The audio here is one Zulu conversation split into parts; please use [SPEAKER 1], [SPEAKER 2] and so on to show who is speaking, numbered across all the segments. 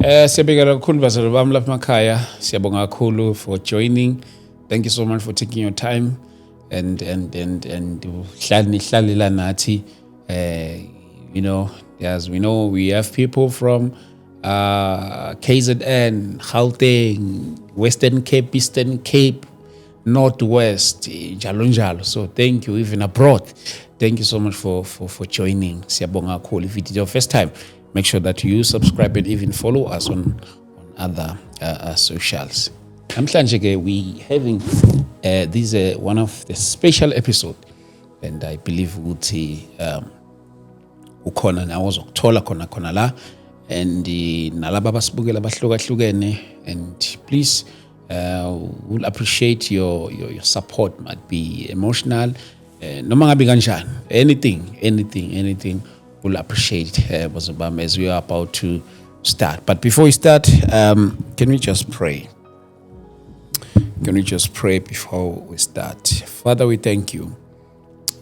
[SPEAKER 1] Siyabonga kakhulu bazalwane bami lapha emakhaya. Siyabonga kakhulu for joining. Thank you so much for taking your time and hlalela nathi. You know, as we know, we have people from KZN, Gauteng, Western Cape, Eastern Cape, Northwest, njalo. So thank you, even abroad. Thank you so much for joining. Siyabonga kakhulu. If it is your first time, make sure that you subscribe and even follow us on other socials. Namhlanje we having this one of the special episode, and I believe ukuthi ukhona nawo zokuthola khona la, and nalaba basibukela bahlukahlukene, and please we'll appreciate your support. Might be emotional, noma ngabe kanjani, anything we'll appreciate as we are about to start. But before we start, can we just pray? Can we just pray before we start? Father, we thank you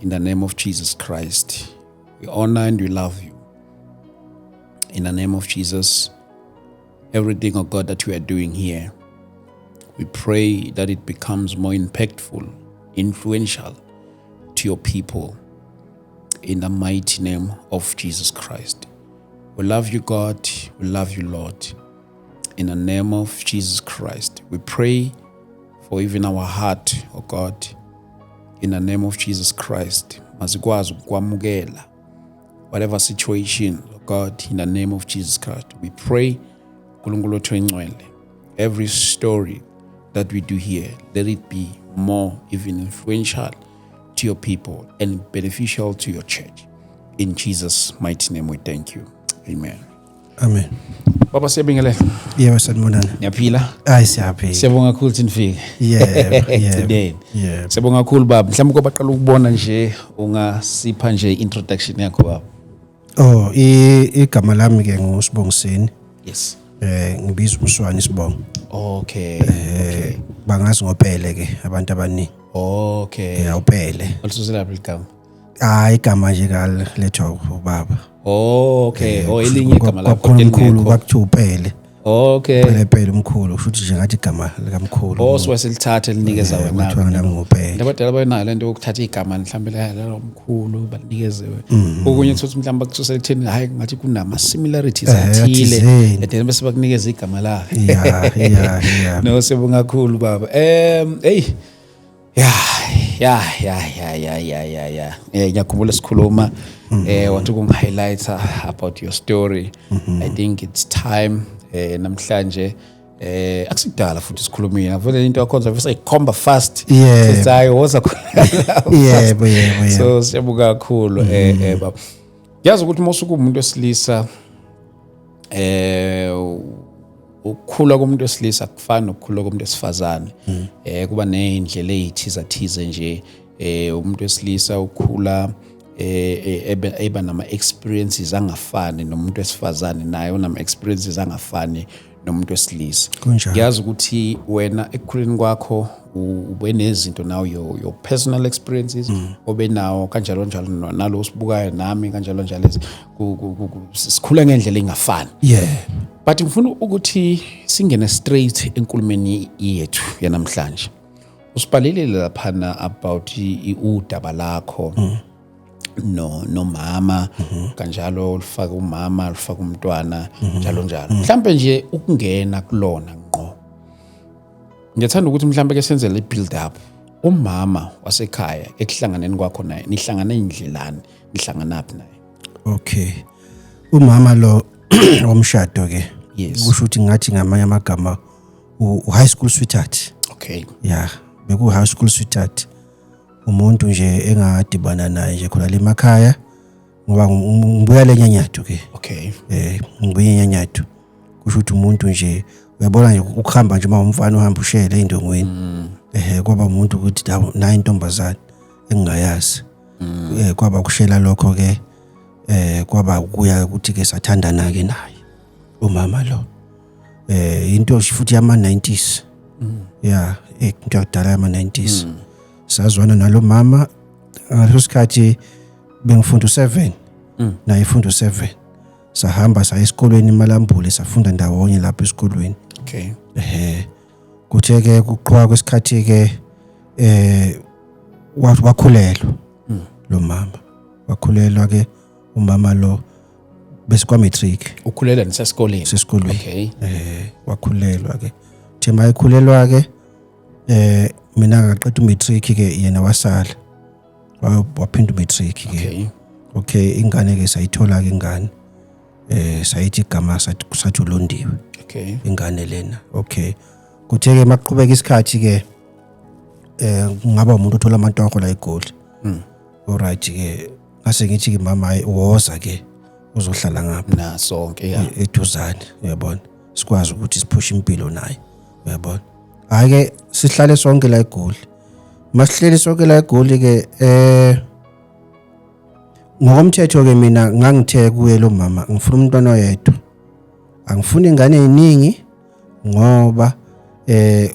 [SPEAKER 1] in the name of Jesus Christ. We honor and we love you. In the name of Jesus, everything, oh God, that we are doing here, we pray that it becomes more impactful, influential to your people. In the mighty name of Jesus Christ. We love you, God. We love you, Lord. In the name of Jesus Christ, we pray for even our heart, oh God. In the name of Jesus Christ, mazikwazi ukwamukela whatever situation, oh God. In the name of Jesus Christ, we pray uNkulunkulu wethu engcwele, every story that we do here, let it be more even influential to your people and beneficial to your church. In Jesus' mighty name we thank you. Amen.
[SPEAKER 2] Amen.
[SPEAKER 1] Baba siyabingelela.
[SPEAKER 2] Yebo sanibonani.
[SPEAKER 1] Niyaphila?
[SPEAKER 2] Hayi siyaphila.
[SPEAKER 1] Siyabonga kakhulu ukuthi nifike.
[SPEAKER 2] Yeah.
[SPEAKER 1] Siyabonga kakhulu baba. Mhlawumbe kwabaqala ukubona nje ungasipha nje introduction yakho baba.
[SPEAKER 2] Oh, igama lami ke nguSibongiseni.
[SPEAKER 1] Yes.
[SPEAKER 2] Ngibizwa uMswane Sibongo.
[SPEAKER 1] Okay.
[SPEAKER 2] Bangazi ngopele ke abantu abaningi.
[SPEAKER 1] Okay.
[SPEAKER 2] Upele.
[SPEAKER 1] Olisuselaphi igama?
[SPEAKER 2] Igama nje kalethwa ubaba.
[SPEAKER 1] Okay. Elinye igama lakho
[SPEAKER 2] elikhulu bakuthiwa upele.
[SPEAKER 1] Okay.
[SPEAKER 2] Pele umkhulu futhi nje ngathi igama likamkhulu.
[SPEAKER 1] Siwaselithatha elinikeza wena.
[SPEAKER 2] Bathiwa nami ngopele.
[SPEAKER 1] Abadala bayinayo lento yokuthatha igama mhlawumbe la omkhulu balinikezewe. Okunye uthothi mhlawumbe bakususela ekutheni hayi ngathi kunama similarities athile. Ethena bese bakunikeza igama la.
[SPEAKER 2] Yeah.
[SPEAKER 1] No, sibonga kakhulu baba. Ngiyakhumbula sikhuluma wathi kungi-highlighter about your story. I think it's time namhlanje akusidala futhi sikhulumile ngavele into yakho vese ikhomba fast sizayi woza khona.
[SPEAKER 2] Yeah.
[SPEAKER 1] So siyabonga kakhulu baba. Yazi ukuthi mosuku umuntu wesilisa ukukhula komuntu wesilisa kufana nokukhula komuntu wesifazane. Kuba nezindlela ezithize nje umuntu wesilisa ukhula eba nama experiences angafani nomuntu wesifazane, naye unama experiences angafani nomuntu wesilisa. Ngiyazi ukuthi wena ekukhuleni kwakho ube nezinto nawo your personal experiences obe nawo kanjalo nalo sibukayo nami kanjalo sikhula ngendlela engafani.
[SPEAKER 2] Yeah.
[SPEAKER 1] But ngifuna ukuthi singene straight enkulumeni yethu yanamhlanje. Usipalelele laphana about udaba lakho no mama kanjalo ulifaka umama ulifaka umntwana njalo. Mhlambe nje ukungena kulona ngqo. Ngiyathanda ukuthi mhlambe ke senzele build up umama wasekhaya ekuhlanganeni kwakho naye nihlangana indlelani nihlanganaphi naye?
[SPEAKER 2] Okay. Umama lo omshado ke.
[SPEAKER 1] Yes.
[SPEAKER 2] Kusho ukuthi ngathi ngamanye amagama high school sweetheart.
[SPEAKER 1] Okay.
[SPEAKER 2] Yeah, beku high school sweetheart. Umuntu nje engadibana naye nje khona le emakhaya ngoba ngibuya lenyanyatho ke.
[SPEAKER 1] Okay.
[SPEAKER 2] Ngibuya lenyanyatho. Kusho ukuthi umuntu nje uyabona nje ukuhamba nje umfana uhamba ushele endongweni. Kwaba umuntu ukuthi na intombazana engingayazi. Kwaba kushela lokho ke kwaba kuya ukuthi ke sathandana ke naye umama lo. Into futhi yama 90s. Yeah, into yakudala yama 90s. Sazwana nalo mama ngaleso sikhathi bengifunda u7 naye ifunda u7. sahamba saya esikolweni eMalambule safunda ndawonye lapha esikolweni.
[SPEAKER 1] Okay.
[SPEAKER 2] Kuthe ke kuqhwa kwesikhathi ke wakhulelwa lo mama. Wakhulelwa ke umama lo bese kwa matric.
[SPEAKER 1] Ukhulela nisesikoleni.
[SPEAKER 2] Sesikolweni.
[SPEAKER 1] Okay.
[SPEAKER 2] Wakhulelwa ke. Thema ekhulelwa ke mina ngaqeda umatric ke yena wasala. Waphinda umatric ke. Okay, ingane ke sayithola ke ingane. Sayithi igama sathi uLondiwe.
[SPEAKER 1] Okay.
[SPEAKER 2] Ingane lena. Okay. Kuthe ke maqhubeka isikhathi ke ngaba umuntu othola amantwako la eGoli. Alright ke ngase ngithi ke mama woza ke uzohlala ngapha
[SPEAKER 1] na sonke ya
[SPEAKER 2] eduzane uyabona sikwazi ukuthi siphushe impilo naye uyabona. Hayi ke sihlale sonke la eGoli. Masihleli sonke la eGoli ke ngokomthetho ke mina ngangithe kuye lo mama ngifuna umntwana oyedwa. Angifuni ingane eziningi ngoba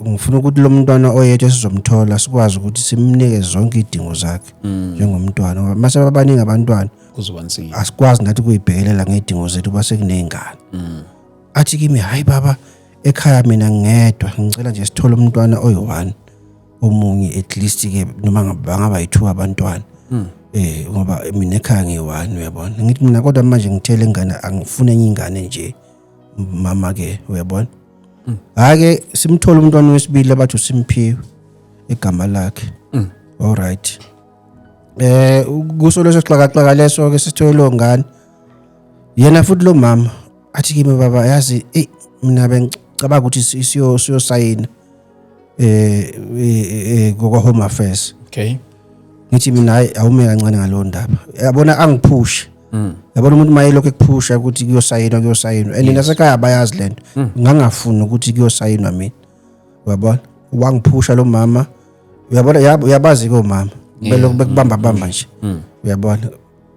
[SPEAKER 2] ngifuna ukuthi lo mntwana oyedwa sizomthola sikwazi ukuthi simnike zonke idingo zakhe njengomntwana ngoba mase abaningi abantwana
[SPEAKER 1] kuzoba nsini
[SPEAKER 2] asikwazi nathi kuyibhekelela ngedingo zethu base kunezingane. Athi kimi hayi baba ekhaya mina ngedwa ngicela nje sithole umntwana oyi1 omunye at least ke noma ngaba yi2 abantwana. Ngoba mina ekhaya ngi1 uyabona. Ngithi mina kodwa manje ngithele ingane angifune enye ingane nje mama ke uyabona. Ake simthola umntwana wesibili abathi uSimphiwe igama lakhe. Alright. Kuso leso xhakaxhaka leso ke sithole lo ngane. Yena futhi lo mama athi kimi baba yazi mina bengicabanga ukuthi siyosayina ngokwa Home Affairs.
[SPEAKER 1] Okay.
[SPEAKER 2] Ngithi mina hayi awume kancane ngalo ndaba. Yabona angiphushe. Yabona umuntu mayelokho ekuphusha ukuthi kuyosayinwa and nasekhaya bayazi lento. Ngangafuni ukuthi kuyosayinwa mina. Uyabona? Wangiphusha lo mama. Uyabona yabazi ke umama. Belokhu bekubamba nje. Uyabona?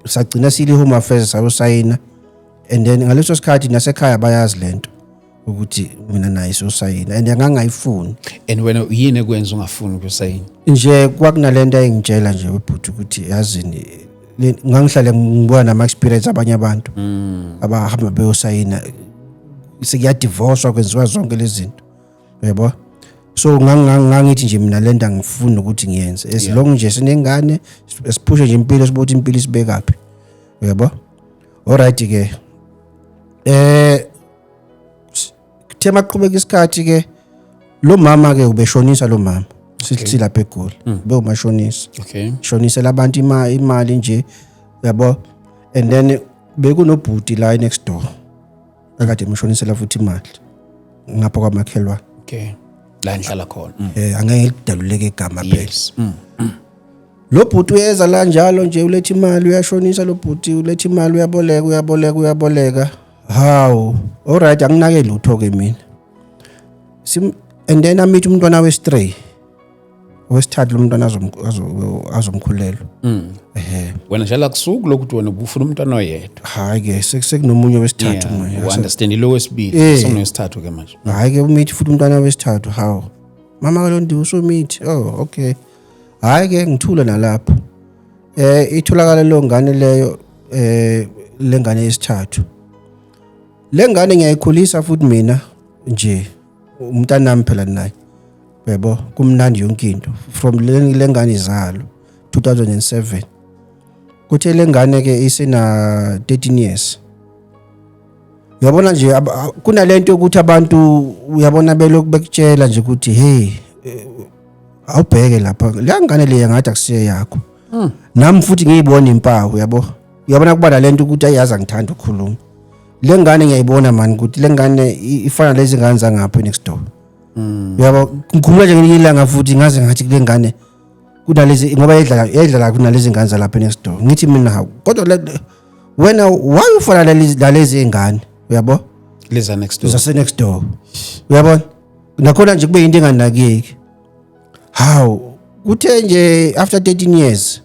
[SPEAKER 2] Sagcina sili Home Affairs sayosayina and then ngaleso sikhathi nasekhaya bayazi lento ukuthi mina naye sosayina and ngangayifuni.
[SPEAKER 1] And wena yini ekwenza ungafuni ukuyosayina?
[SPEAKER 2] Nje kwakunalento ayingitshela nje webhuti ukuthi yazini ngangihlale ngibona nama experience abanye abantu abahamba beyosayina sekuyadivorce kwenziwa zonke lezi zinto yebo. So ngangithi nje mina lento angifuni ukuthi ngiyenze as long nje sinengane siphushe nje impilo sibothi impilo isibekaphi yebo. Alright ke thema qhubeka isikhathi ke lo mama ke ubeshonisa lo mama sithi lapha eGoli be umashonisa.
[SPEAKER 1] Okay.
[SPEAKER 2] Shonisela abantu imali nje yabo and then bekunobhuti la next door akade emshonisela futhi imali ngapha kwamakhelwa.
[SPEAKER 1] Okay. La ngihlala khona.
[SPEAKER 2] Angeke ngidaluleke igama phela. Lo bhuti uyeza la njalo nje ulethe imali uyashonisa lo bhuti ulethe imali uyaboleka. Hawu. Alright anginake lutho ke mina. And then amithi umntwana westray. Wesithathu lo mntwana azomkhulelwa.
[SPEAKER 1] Wena njalo akusuku lokuthi wena ubufuna umntwana oyedwa.
[SPEAKER 2] Hayi ke sekunomunye wesithathu manje.
[SPEAKER 1] You understand lo wesibili sonesithathu ke manje.
[SPEAKER 2] Hayi ke umithi futhi umntwana wesithathu hawo. Mama kaLondiwe usomithi. Oh okay. Hayi ke ngithula nalapho. Itholakala lo ngane leyo lengane yesithathu. Lengane ngiyayikhulisa futhi mina nje umntana nami phela naye. Yebo kumnandi yonke into from lengane izalo 2007 kuthe lengane ke isena 13 years. Uyabona nje kunalento ukuthi abantu uyabona belokhu bekutshela nje ukuthi hey awubheke lapha le ngane le ngathi akusiye yakho. Nami futhi ngiyibona impawu yabo. Uyabona kuba nalento ukuthi ayazi angithanda ukukhuluma. Le ngane ngiyayibona man ukuthi le ngane ifana lezi ngane zangapha next door. Yabo ngikhuluma nje ngelanga futhi ngaze ngathi kule ngane kunalezi ngoba yedlala kunalezi ngane zalapha next door. Ngithi mina kodwa wena why ufana lezi ngane uyabo
[SPEAKER 1] leza next door
[SPEAKER 2] zase next door uyabona nakhona nje kube into enganakeki. How kuthe nje after 13 years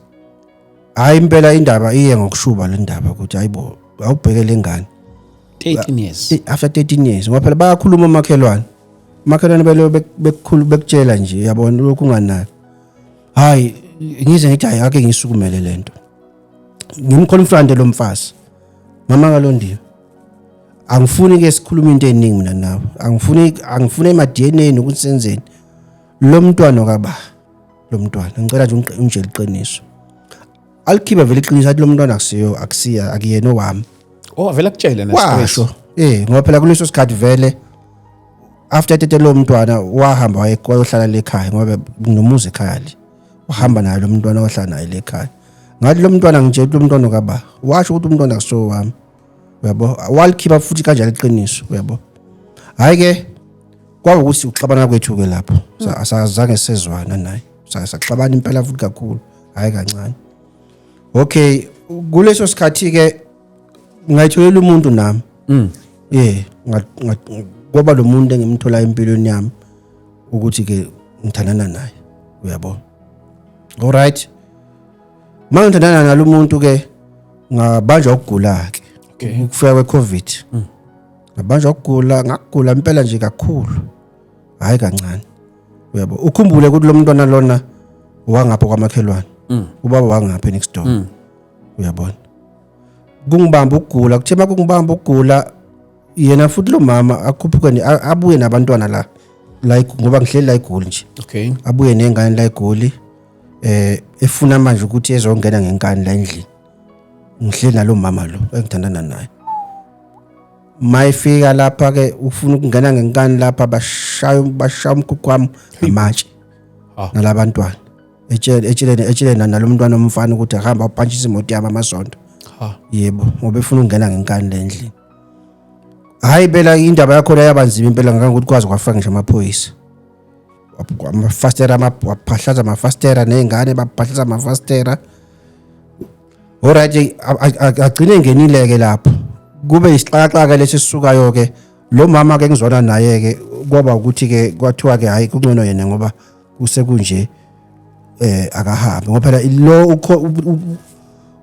[SPEAKER 2] hayi impela indaba iye ngokushuba le ndaba ukuthi hayibo awubheke lengane
[SPEAKER 1] 13 years
[SPEAKER 2] after 13 years ngoba phela bayakhuluma umakhelwane belo bekutshela nje yabona lokhu unganaki. Hayi ngize ngithi hayi ake ngisukumele lento ngimconfront lo mfazi mama kaLondiwe angifuni ke sikhuluma into eningi mina nawe angifuni emadNA ukuthi senzeni lo mntwana kaba lo mntwana ngicela nje unje liqiniso alikhiba vele iqiniso athi lo mntwana akusiya akuyena owami
[SPEAKER 1] vele akutshela
[SPEAKER 2] nesipho ngoba phela kuleso sikhathi vele after tete lo mntwana wahamba wayohlala lekhaya ngoba nomuzi ekhaya li uhamba naye lo mntwana ohlala naye lekhaya ngathi lo mntwana ngitshela lo mntwana kaba washo ukuthi umntwana akuso wami uyabo walikhipa futhi kanjalo iqiniso uyabo hayi ke kwaba ukuthi uxabana kwethu ke lapho asazange sezwana naye saxabana impela futhi kakhulu hayi kancane okay kuleso sikhathi ke ngayitholela umuntu nami ngoba lo muntu engimthola empilweni yami ukuthi ke ngithandana naye uyabo alright mangithandana nalo muntu ke ngabanjwa ukugula ke ukufika kweCovid ngabanjwa ukugula ngakugula impela nje kakhulu hayi kancane uyabo ukhumbule ukuthi lo mntwana lona wangapha kwamakhelwane ubaba wangapha next door uyabona kungibamba ukugula kuthema kungibamba ukugula yena futhi lo mama akhuphuke abuye nabantwana la ngoba ngihleli la eGoli nje abuye nengane la eGoli efuna manje ukuthi ezongena ngenkani la endlini ngihleli nalo mama lo engithandana naye mayifika lapha ke ufuna ukungena ngenkani lapha bashaya umkhukhu wami amatshe nalabantwana etshelene nalo mntwana omfana ukuthi ahamba uphantshisa imoto yami amasonto yebo ngoba efuna ukungena ngenkani lendlini hayi phela indaba yakho la yabanzima impela ngakho kwazi kwafaka nje amaphoyisa amafastera waphahlaza amafastera nezingane baphahlaza amafastera alright agcine ngenileke lapho kube isixaxaka lesisukayo ke lo mama ke ngizona naye ke kwaba ukuthi ke kwathiwa ke hayi kungcono yena ngoba kusekunje akahambe ngoba phela lo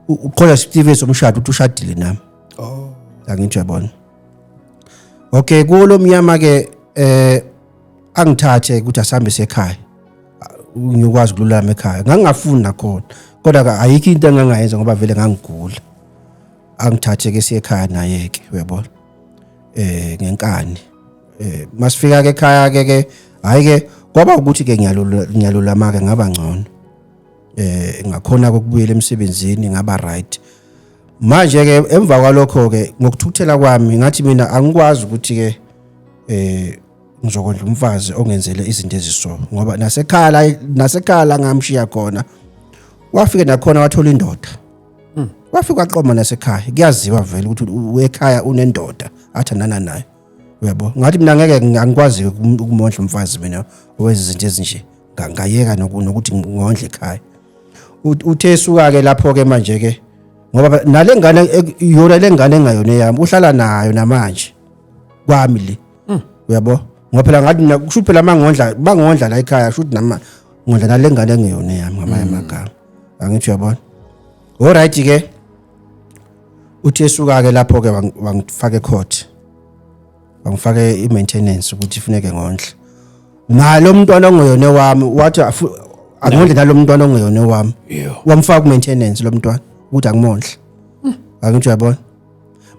[SPEAKER 2] ukhola Steve somshado uthi ushadile nami angithi uyabona okay kulo myama ke angithathe ukuthi asambe sekhaya ngikwazi ukululama ekhaya ngangafuni nakhona kodwa ayikho into engangayenza ngoba vele ngangigula angithathe ke siyekhaya naye ke uyabona ngenkani masifika ke ekhaya ke hayi ke kwaba ukuthi ke ngiyalulama ke ngaba ngcono ngakhona ukubuyela emsebenzini ngaba right manje ke emva kwalokho ke ngokuthuthela kwami ngathi mina angikwazi ukuthi ke ngizokondla umfazi ongenzele izinto eziso ngoba nasekhaya la ngamshiya khona wafika nakhona wathola indoda wafika waxoma nasekhaya kuyaziwa vele ukuthi uekhaya unendoda athandana naye uyabo ngathi mina ngeke angikwazi ukumondla umfazi mina owenza izinto ezinje ngayeka nokuthi ngondle ekhaya uthe esuka ke lapho ke manje ke ngoba nalengane yona lengane engayona yami uhlala nayo namanje kwami le uyabo ngoba phela ngathi mina kusho phela mangondla la ekhaya shuthi nama ngondla nalengane engeyona yami ngamanye amagama angithi uyabona alright ke uthi esuka ke lapho ke wangifaka ecourt wangifaka i-maintenance ukuthi ifuneke ngondla nalo mntwana ongeyona wami wathi angondle nalo mntwana ongeyona wami wamfaka ku-maintenance lo mntwana ukuthi angimondle angithi uyabona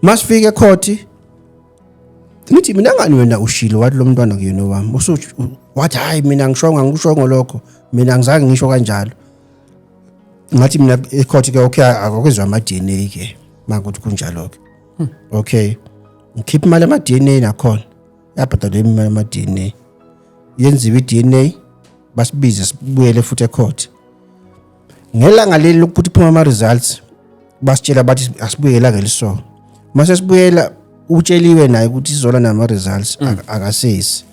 [SPEAKER 2] masifika ecourt ngithi mina ngani wena ushilo wathi lo mntwana kuyena wami wathi hayi mina ngisho lokho mina angizange ngisho kanjalo ngathi mina ecourt ke okay akwezwa ama-DNA ke makuthi kunjalo ke okay ngikhipha imali ama-DNA nakhona yabhadalwa imali ama-DNA yenziwe i-DNA basibize sibuyele futhi ecourt ngelanga leli ukuthi phuma ama-results basitshela bathi asibuyela ke liso mase sibuyela utsheliwe naye ukuthi izola nama-results akasezi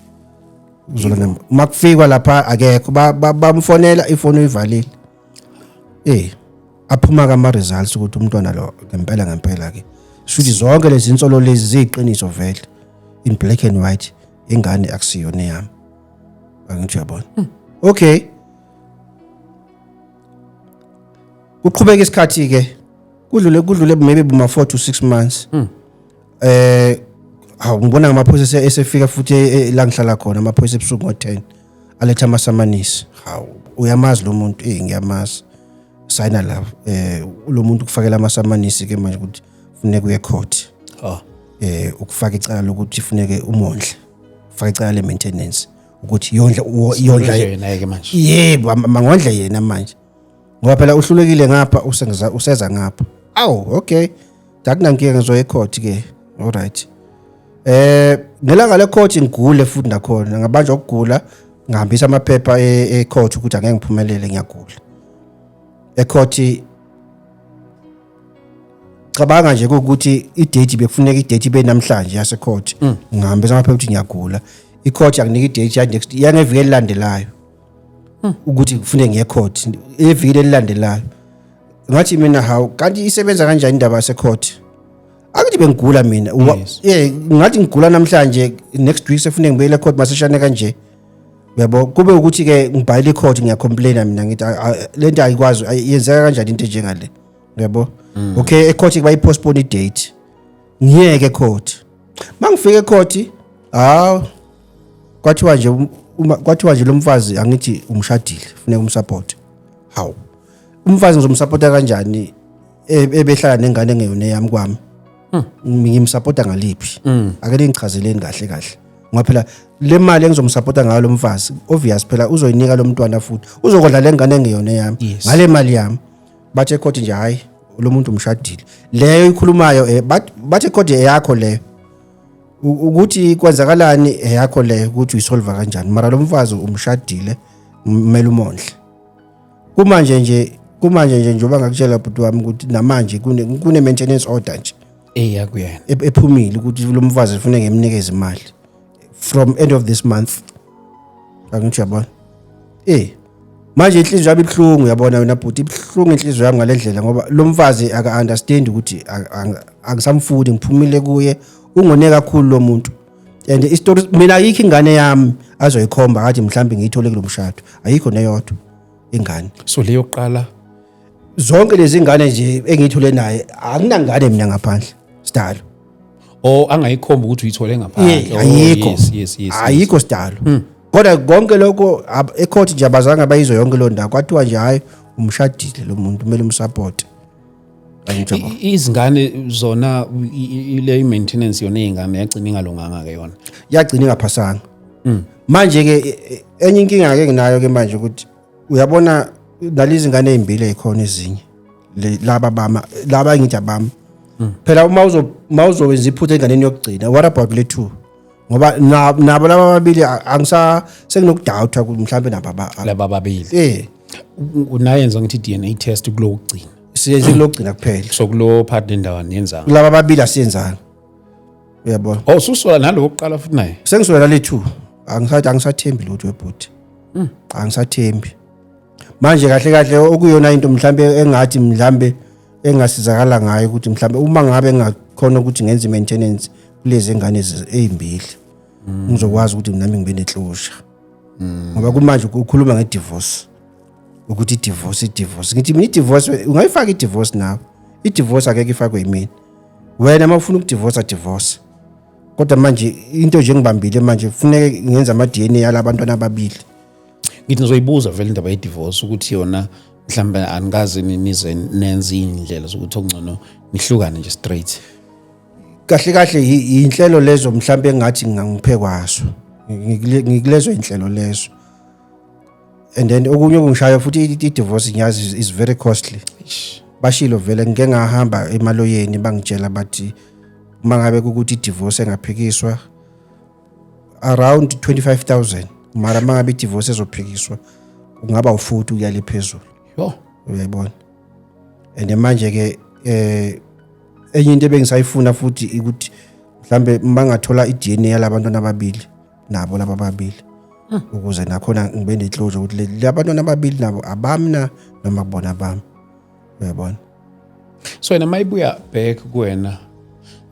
[SPEAKER 2] uzola makufika lapha akekho bamfonela ifoni uyivalile aphuma kama-results ukuthi umntwana lo ngempela ke shuthi zonke lezi insolo lezi ziyiqiniso vele in black and white ingane akusiyona yami angithi uyabona okay kuqhubeka isikhathi ke kudlule maybe buma 4 to 6 months ngibona ngamaphoyisa esefika futhi la ngihlala khona amaphoyisa ebusuku ngo10 aletha amasamanisi uyamazi lo muntu ngiyamazi sign la lo muntu kufakela amasamanisi ke manje ukuthi funeka uye court ukufaka icala lokuthi ifuneke umondle ufaka icala le maintenance ukuthi yondla
[SPEAKER 1] yena ke manje
[SPEAKER 2] yebo mangondle yena manje ngoba phela uhlulekile ngapha useza ngapha okay dakunankinga ngizoya ecourt ke alright ngelanga le court ngigule futhi nakhona ngabanjwa ukugula ngihambisa amaphepha ecourt ukuthi angeke ngiphumelele ngiyagula ecourt cabanga nje ukuthi idate bekufuneka idate ibe namhlanje yase court ngihambisa amaphepha ukuthi ngiyagula icourt yanginika idate ya next yangeviki elilandelayo ukuthi kufuneka ngiye court eviki elilandelayo ngathi mina hawu kanti isebenza kanjani indaba yase court akuthi bengigula mina ngathi ngigula namhlanje next week sefuneka ngibuyele court maseshane kanje yabo kube ukuthi ke ngibhayile court ngiyacomplaina mina ngithi lento ayikwazi yenzeka kanjani into njengale yabo okay ecourt bayipostpone idate ngiyeke court mangifike ecourt kwathiwa nje lo mfazi angithi umshadile funeka umsupport hawu umfazi ngizomsupporta kanjani ebehlala nengane engeyona yami kwami ngimsupporta ngaliphi ake ngichazeleni kahle ngoba phela le mali engizomsupporta ngayo lo mfazi obvious phela uzoyinika lo mntwana futhi uzokodla le ngane engeyona yami ngale mali yami bathe court nje hayi lo muntu umshadile leyo ikhulumayo bathe court yakho leyo ukuthi kwenzakalani yakho leyo ukuthi uyisolve kanjani mara lo mfazi umshadile kumele umondle kumanje nje njoba ngakutshela bhuti wami ukuthi namanje kune maintenance order nje
[SPEAKER 1] yakuyena
[SPEAKER 2] ephumile ukuthi lo mfazi ufune ngemnikeze imali from end of this month angithi yabona manje inhliziyo yami ibhlungu yabona wena bhuti ibhlungu inhliziyo yami ngalendlela ngoba lo mfazi aka understand ukuthi angisamfuni ngiphumile kuye ungone kakhulu lo muntu and istory mina ayikho ingane yami azoyikhomba ngathi mhlambi ngiyithole kulomshado ayikho neyodwa ingane
[SPEAKER 1] so leyo qala
[SPEAKER 2] zonke lezi ingane nje engiyithole naye akunangane mina ngaphandle sidalo
[SPEAKER 1] angayikhomba ukuthi uyithole ngaphandle
[SPEAKER 2] ayikho ayikho sidalo kodwa konke lokho ecourt nje abazange bayizwe yonke lo ndawo kwathiwa nje hayi umshadile lo muntu kumele umsupport
[SPEAKER 1] izingane zona ile maintenance yona izingane yagcina ingalunganga ke yona
[SPEAKER 2] yagcina ingaphasanga manje ke enye inkinga ke nginayo ke manje ukuthi uyabona nalezi ngane ezimbili ezikhona ezinye laba ngithi abami phela uma uzowenza iphutha enganeni yokugcina what about le two ngoba nabo laba babili senginokudoubt ukuthi mhlambe
[SPEAKER 1] laba babili unayenza ngithi DNA test kulo ukugcina
[SPEAKER 2] siyenze lokugcina kuphela
[SPEAKER 1] so kulo part endaweni yenza
[SPEAKER 2] laba babili asiyenzanga uyabona
[SPEAKER 1] susola nalo oqala futhi naye
[SPEAKER 2] sengisola le two angisathembi lutho webhuti angisathembi manje kahle okuyona into mhlambe engathi mhlambe engasizakala ngayo ukuthi mhlambe uma ngabe engakhona ukuthi ngenze maintenance kulezi ngane ezimbili ngizokwazi ukuthi nami ngibe neclosure ngoba kumanje ukukhuluma ngedivorce ukuthi divorce ngithi mina divorce ungayifaka idivorce nawe idivorce akeke ifakwe yimina wena mawufuna divorce kodwa manje into nje ngibambile manje kufuneka ngenza ama DNA yalabantwana ababili
[SPEAKER 1] ngithi ngizoyibuza vele indaba ye divorce ukuthi yona mhlambe angazi nize nenze indlela zokuthi okungcono nihlukane nje straight
[SPEAKER 2] kahle inhlelo lezo mhlambe engathi ngangiphe kwaso ngikulezo inhlelo lezo and then okunye okungishayo futhi i-divorce ngiyazi is very costly bashilo vele ngeke ngahamba emaloyeni bangitshela bathi mangabe ukuthi i-divorce engaphikiswa around 25,000 mara mangabe i-divorce ezophikiswa kungaba ufuthi uyale phezulu uyayibona and manje ke enye into ebengisayifuna futhi ukuthi mhlambe mangathola i-DNA yalabantwana ababili nabo laba babili ukuze nakhona ngibe neclosure ukuthi labantwana ababili nabo abamna noma kubona abami uyabona
[SPEAKER 1] so yena mayibuya back kuwena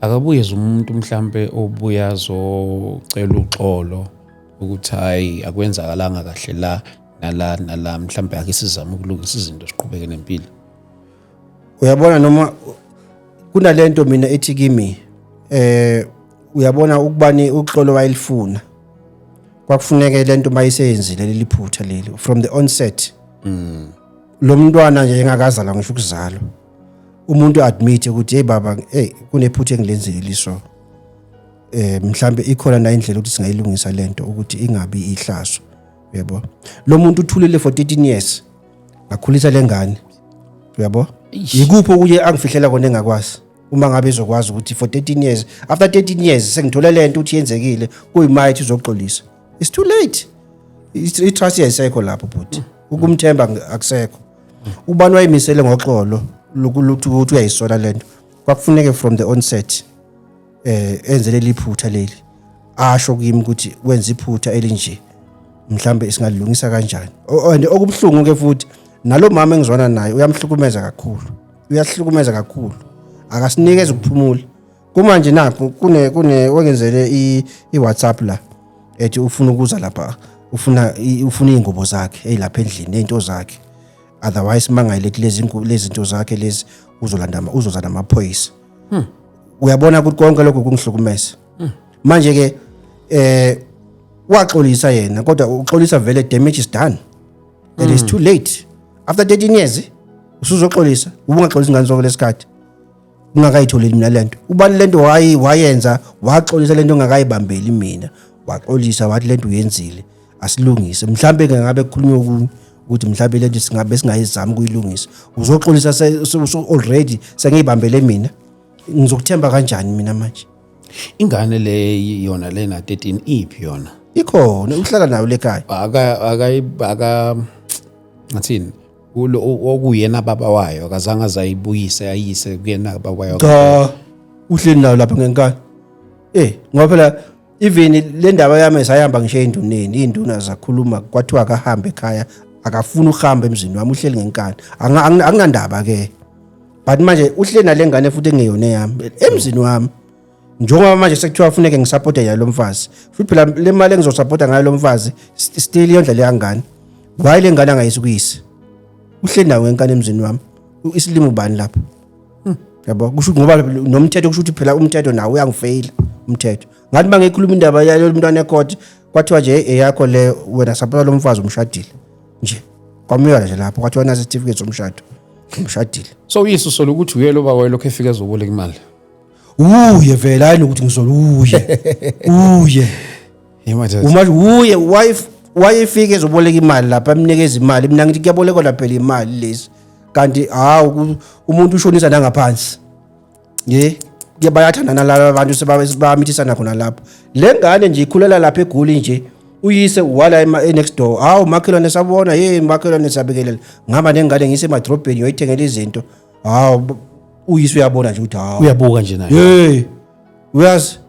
[SPEAKER 1] akabuye umuntu mhlambe obuya zocela uxolo ukuthi hayi akwenzakalanga kahle nala mhlambe akisizama ukulungisa izinto siqhubeke nempilo
[SPEAKER 2] uyabona noma kunalento mina ethi kimi uyabona ukubani uxolo wayilifuna kwakufuneka lento mayiseyenzile leliphutha leli from the onset lo mntwana nje engakazala ngisho ukuzalwa umuntu admit ukuthi hey baba kunephutha engilenzile liso mhlambe ikhona na indlela ukuthi singayilungisa lento ukuthi ingabi ihlazo yebo lo muntu uthulile for 13 years ngakhulisa lengane yebo yikuphi ukuthi angifihlela kona engakwazi uma ngabe ezokwazi ukuthi for 13 years after 13 years sengithola lento ukuthi yenzekile kuyimayithi uzoxolisa it's too late itrust yayisekho lapho but ukumthemba akusekho ubani wayimisele ngoxolo ukuthi uyayisola lento kwakufuneke from the onset enzele liphutha leli asho kimi ukuthi wenza iphutha elinje mhlambe singalungisa kanjani and okubhlungu ke futhi nalo mama engizwana naye uyamhlukumeza kakhulu akasinikeze ukuphumula kumanje napho kune wengenzele iWhatsApp la ethi ufuna ukuza lapha ufuna ingubo zakhe ezilapha endlini into zakhe otherwise mangayileki lezi zinto zakhe lezi uzoza namaphoyisa uyabona ukuthi konke lokho kungihlukumeza manje ke waxolisa yena kodwa uxolisa vele damage is done it is too late after 13 years usuzoxolisa ubungaxolisa ingane zonke lesikhathi ungakayitholeli mina lento ubani lento wayenza waxolisa lento ongakayibambeli mina waxolisa wathi lento uyenzile asilungise mhlambe ke ngabe kukhulunywa ukuthi mhlambe lento singayizama ukuyilungisa uzoxolisa already sengiyibambele mina ngizokuthemba kanjani mina manje
[SPEAKER 1] ingane le yona lena 13 iphi yona
[SPEAKER 2] ikhona uhlala nayo lekhaya
[SPEAKER 1] ngathini okuyena baba wayo akazange azayibuyisa ayise kuyena baba wayo
[SPEAKER 2] cha uhleli nayo lapha ngenkani ngoba phela even le ndaba yami esayihamba ngisho enduneni induna zakhuluma kwathiwa akahambe ekhaya akafuna ukuhamba emzini wami uhleli ngenkani akunandaba ke but manje uhleli nalengane futhi engeyona yami emzini wami njengoba manje sekuthiwa kufuneke ngisupporte yalo mfazi futhi phela le mali engizosupporta ngayo lo mfazi still yondla leyangane why le ngane angayisukuyise uhleli nawe ngenkani emzini wami isilimo bani lapho yabo kusho ngoba nomthetho kusho ukuthi phela umthetho nawo uyangifeyila umthetho ngathi bangekhuluma indaba yalo umntwana ecourt kwathiwa nje eyakho le wena support lo mfazi umshadile nje kwamiyona nje lapho kwathiwa na certificate somshado umshadile
[SPEAKER 1] so uyisuso lokuthi uyelo bawe lokho efika ezoboleka imali
[SPEAKER 2] uye vela hayi ukuthi ngizoluye uma uye wife wayefika ezoboleka imali lapha emnikeza imali mina ngithi kuyabolekwa lapha imali lezi kanti umuntu ushonisa nangaphansi kuyabayathandana laba abantu sebamithisana khona lapho le ngane nje ikhulela lapha eGoli nje uyise wala next door makhelwane sabona makhelwane sabekelela ngaba nengane ngise emadrobheni yoyithengela izinto uyise uyabona nje ukuthi
[SPEAKER 1] uyabuka nje naye
[SPEAKER 2] uyazi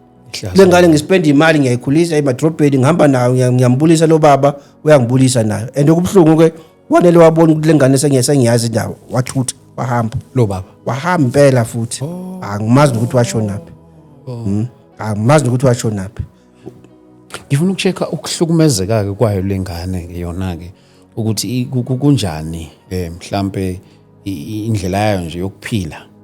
[SPEAKER 2] le ngane ngispend imali ngiyayikhulisa emadrobheni ngihamba nayo ngiyambulisa lo baba uyangibulisa nayo and okubhlungu ke wanele wabona ukuthi le ngane sengiyazi indawo wathutha wahamba
[SPEAKER 1] lo baba
[SPEAKER 2] wahamba impela futhi angimazi ukuthi washonaphi angimazi ukuthi washonaphi
[SPEAKER 1] ngifuna ukuchecka ukuhlukumezeka kwayo lengane yona ke ukuthi kunjani mhlambe indlela yayo nje yokuphila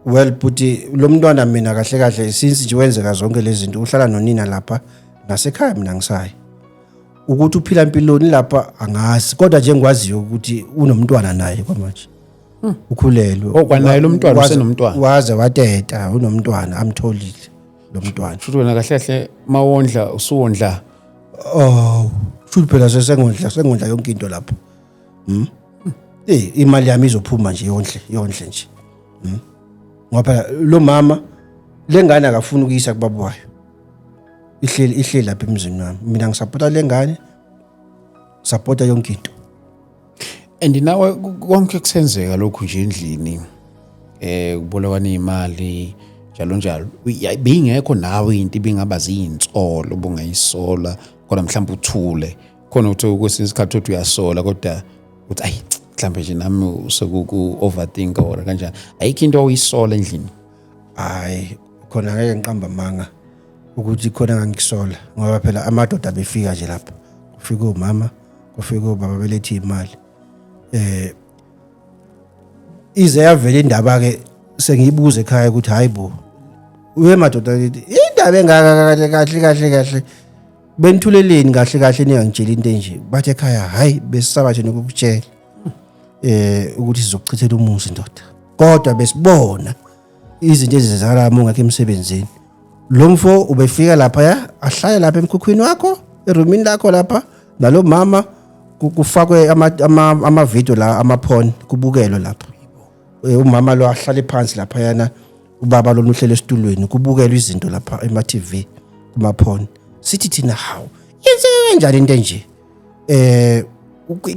[SPEAKER 2] well buti lo mntwana mina kahle since nje wenzeka zonke lezi zinto uhlala nonina lapha nasekhaya mina ngisayi ukuthi uphila impiloni lapha angazi kodwa nje ngikwaziyo ukuthi unomntwana naye kwamanje ukhulelwe
[SPEAKER 1] kwanaye lo mntwana usenomntwana
[SPEAKER 2] waze wateta unomntwana amtholile lo mntwana
[SPEAKER 1] futhi wena kahle mawondla usuwondla
[SPEAKER 2] futhi phela sengondla yonke into lapho imali yami izophuma nje yondle nje ngoba lo mama lengane akafuna ukuyisa kubaba wayo ihleli lapha emzini wami mina ngisupporta lengane supporta yonke into
[SPEAKER 1] and nawe konke kusenzeka lokhu nje endlini kubolekwana imali njalo bingekho nawe into ibingaba ziyinsolo obungayisola kodwa mhlawumbe uthule khona uthi ukwesinye isikhathi uthi uyasola kodwa uthi ayi mhlawumbe nje nami sokuku overthink or kanjani ayikho into oyisola endlini
[SPEAKER 2] hayi khona ngeke ngiqamba manga ukuthi khona ngangisola ngoba phela amadoda befika nje lapha kufika umama kufika ubaba belethi imali ize yavela indaba ke sengiyibuza ekhaya ukuthi hayibo uye madoda lithi indaba engaka kahle benithuleleni kahle ningangitshela into enje bathe ekhaya hayi besisaba nje nokukutshela ukuthi sizokuchithela umuzi ndoda kodwa besibona izinto ezizakala ungakho emsebenzini lo mfo ubefika lapha ya ahlale lapha emkhukhwini wakho eroomini lakho lapha nalo mama kufakwe ama video la amaphone kubukelwe lapha umama lo ahlale phansi lapha yana ubaba lo uhlele esitulweni kubukelwe izinto lapha ema TV kumaphone sithi thina hawu yenzeka kanjani into enje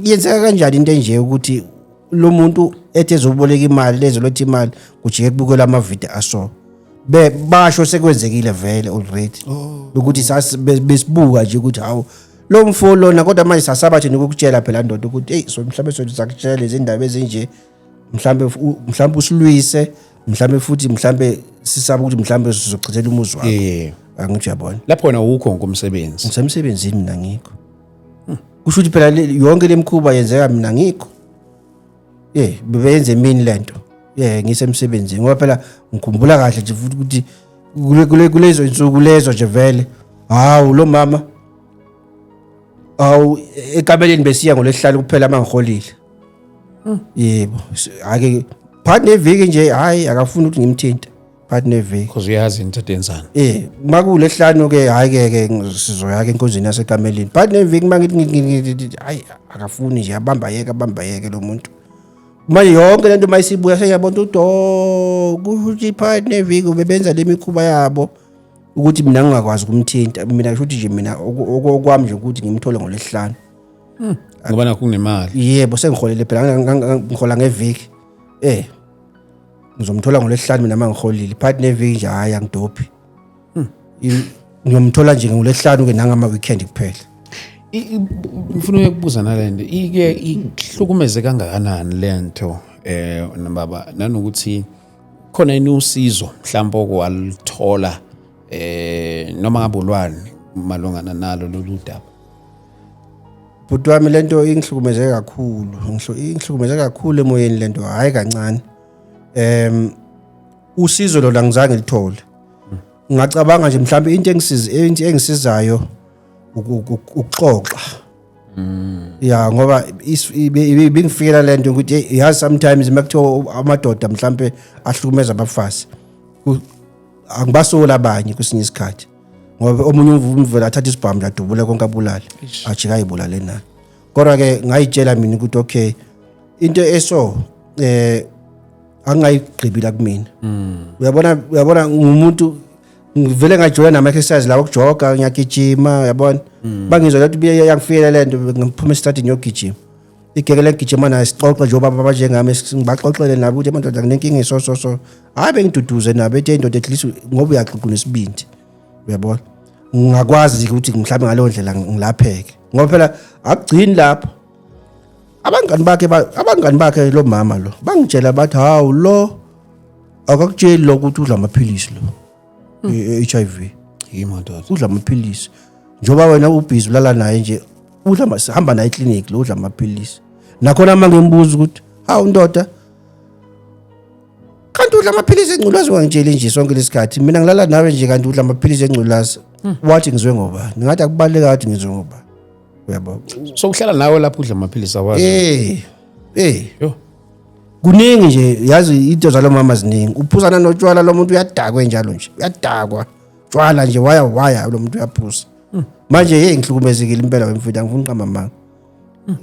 [SPEAKER 2] yenzeka kanjani into enje ukuthi lo muntu ethe ezoboleka imali lezoletha imali kujike kubukela ama video aso basho sekwenzekile vele already ukuthi besibuka nje ukuthi hawu lo mfo lona kodwa manje sasaba thina ukukutshela phela ndoda ukuthi hey so mhlambe sothi sakutshela lezi indaba ezinje mhlambe usilwise mhlambe futhi mhlambe sisaba ukuthi mhlambe sizochithela umuzi wakho angithi uyabona
[SPEAKER 1] lapho wena ukho ngomsebenzi
[SPEAKER 2] ngisemsebenzini mina ngikho kusho ukuthi phela yonke lemkhuba yenzeka mina ngikho bebenze mini lento ngisemsebenzini ngoba phela ngikhumbula kahle nje futhi ukuthi kulezo insuku lezo nje vele hawu lo mama awu ekabeleni besiya ngolesihlalo kuphela mangiholile yebo ake partner viki nje hayi akafuni ukuthi ngimthinte partner viki
[SPEAKER 1] because uyazi into edenzana
[SPEAKER 2] makulesihlanu ke hayi ke sizoya ke enkonzweni yasekameleni partner viki mangithi hayi akafuni nje abamba yeke lo muntu manje yonke lento mayisibuya seyabona ukuthi partner viki ubebenza lemikhuba yabo ukuthi mina ngingakwazi ukumthinta mina kusho ukuthi nje mina okwami nje ukuthi ngimthole ngolesihlanu
[SPEAKER 1] ngoba nakho kunemali
[SPEAKER 2] yebo sengiholele phela ngihola ngeviki ngizomthola ngolesihlanu mina mangiholile partner viki nje hayi angidophi ngiyomthola nje ngolesihlanu ke nangama weekend kuphela
[SPEAKER 1] ngifuna ukubuza nalento ike ihlukumeze kangakanani lento nababa nanokuthi khona inusizo mhlawumbe okwalithola noma ngabulwane malungana nalo lolu daba
[SPEAKER 2] Bhuti wami lento ingihlukumeze kakhulu ingihlukumeze kakhulu emoyeni lento hayi kancane usizo lo la ngizange ngilithole ngacabanga nje mhlawumbe into engisizayo ukuxoxa ya ngoba ibingifikela lento ukuthi yazi sometimes makuthiwa amadoda mhlawumbe ahlukumeza abafazi angibasola abanye kwesinye isikhathi ngoba omunye umvela athatha isibhamu ladubula konke abulala ajika ayibulale na kodwa ke ngayitshela mina ukuthi okay into eso angayigqibila kumina uyabona ngumuntu ngivele ngajoyina nama exercise lawo kujoga ngiyagijima uyabona bangizwa ukuthi uyangifikela lento ngiphuma estarting yogijima igekele ngigijima na sixoxe nje obaba abanjengami ngibaxoxele nabo ukuthi amandoda nginenkinga eso hayi bengiduduze nabo ethi indoda at least ngoba uyaxoxa nesibindi uyabona ngakwazi ukuthi mhlawumbe ngalo ndlela ngilapheke ngoba phela akugcini lapho abangani bakhe lo mama lo bangitshela bathi hawu lo akakutsheli lokuthi udla amaphilisi lo HIV
[SPEAKER 1] yimadoda
[SPEAKER 2] udla amaphilisi njoba wena ubhizi ulala naye nje hamba naye eclinic lo udla amaphilisi nakhona mangimbuza ukuthi hawu ndoda kanti udla amaphilisi engculazi wangitshela nje sonke lesikhathi mina ngilala nawe nje kanti udla amaphilisi engculazi wathi ngizwe ngobani ngathi akubaleka kathi ngizwe ngobani uyabona
[SPEAKER 1] so uhlala nawe lapho udla amaphilisi awazi
[SPEAKER 2] yo kuningi nje yazi into zalo mama ziningi uphuzana notshwala lo muntu uyadakwe njalo nje uyadakwa tshwala nje waya lo muntu uyaphuza manje ngihlukumezekile impela wemfowethu angifuni uqamba manga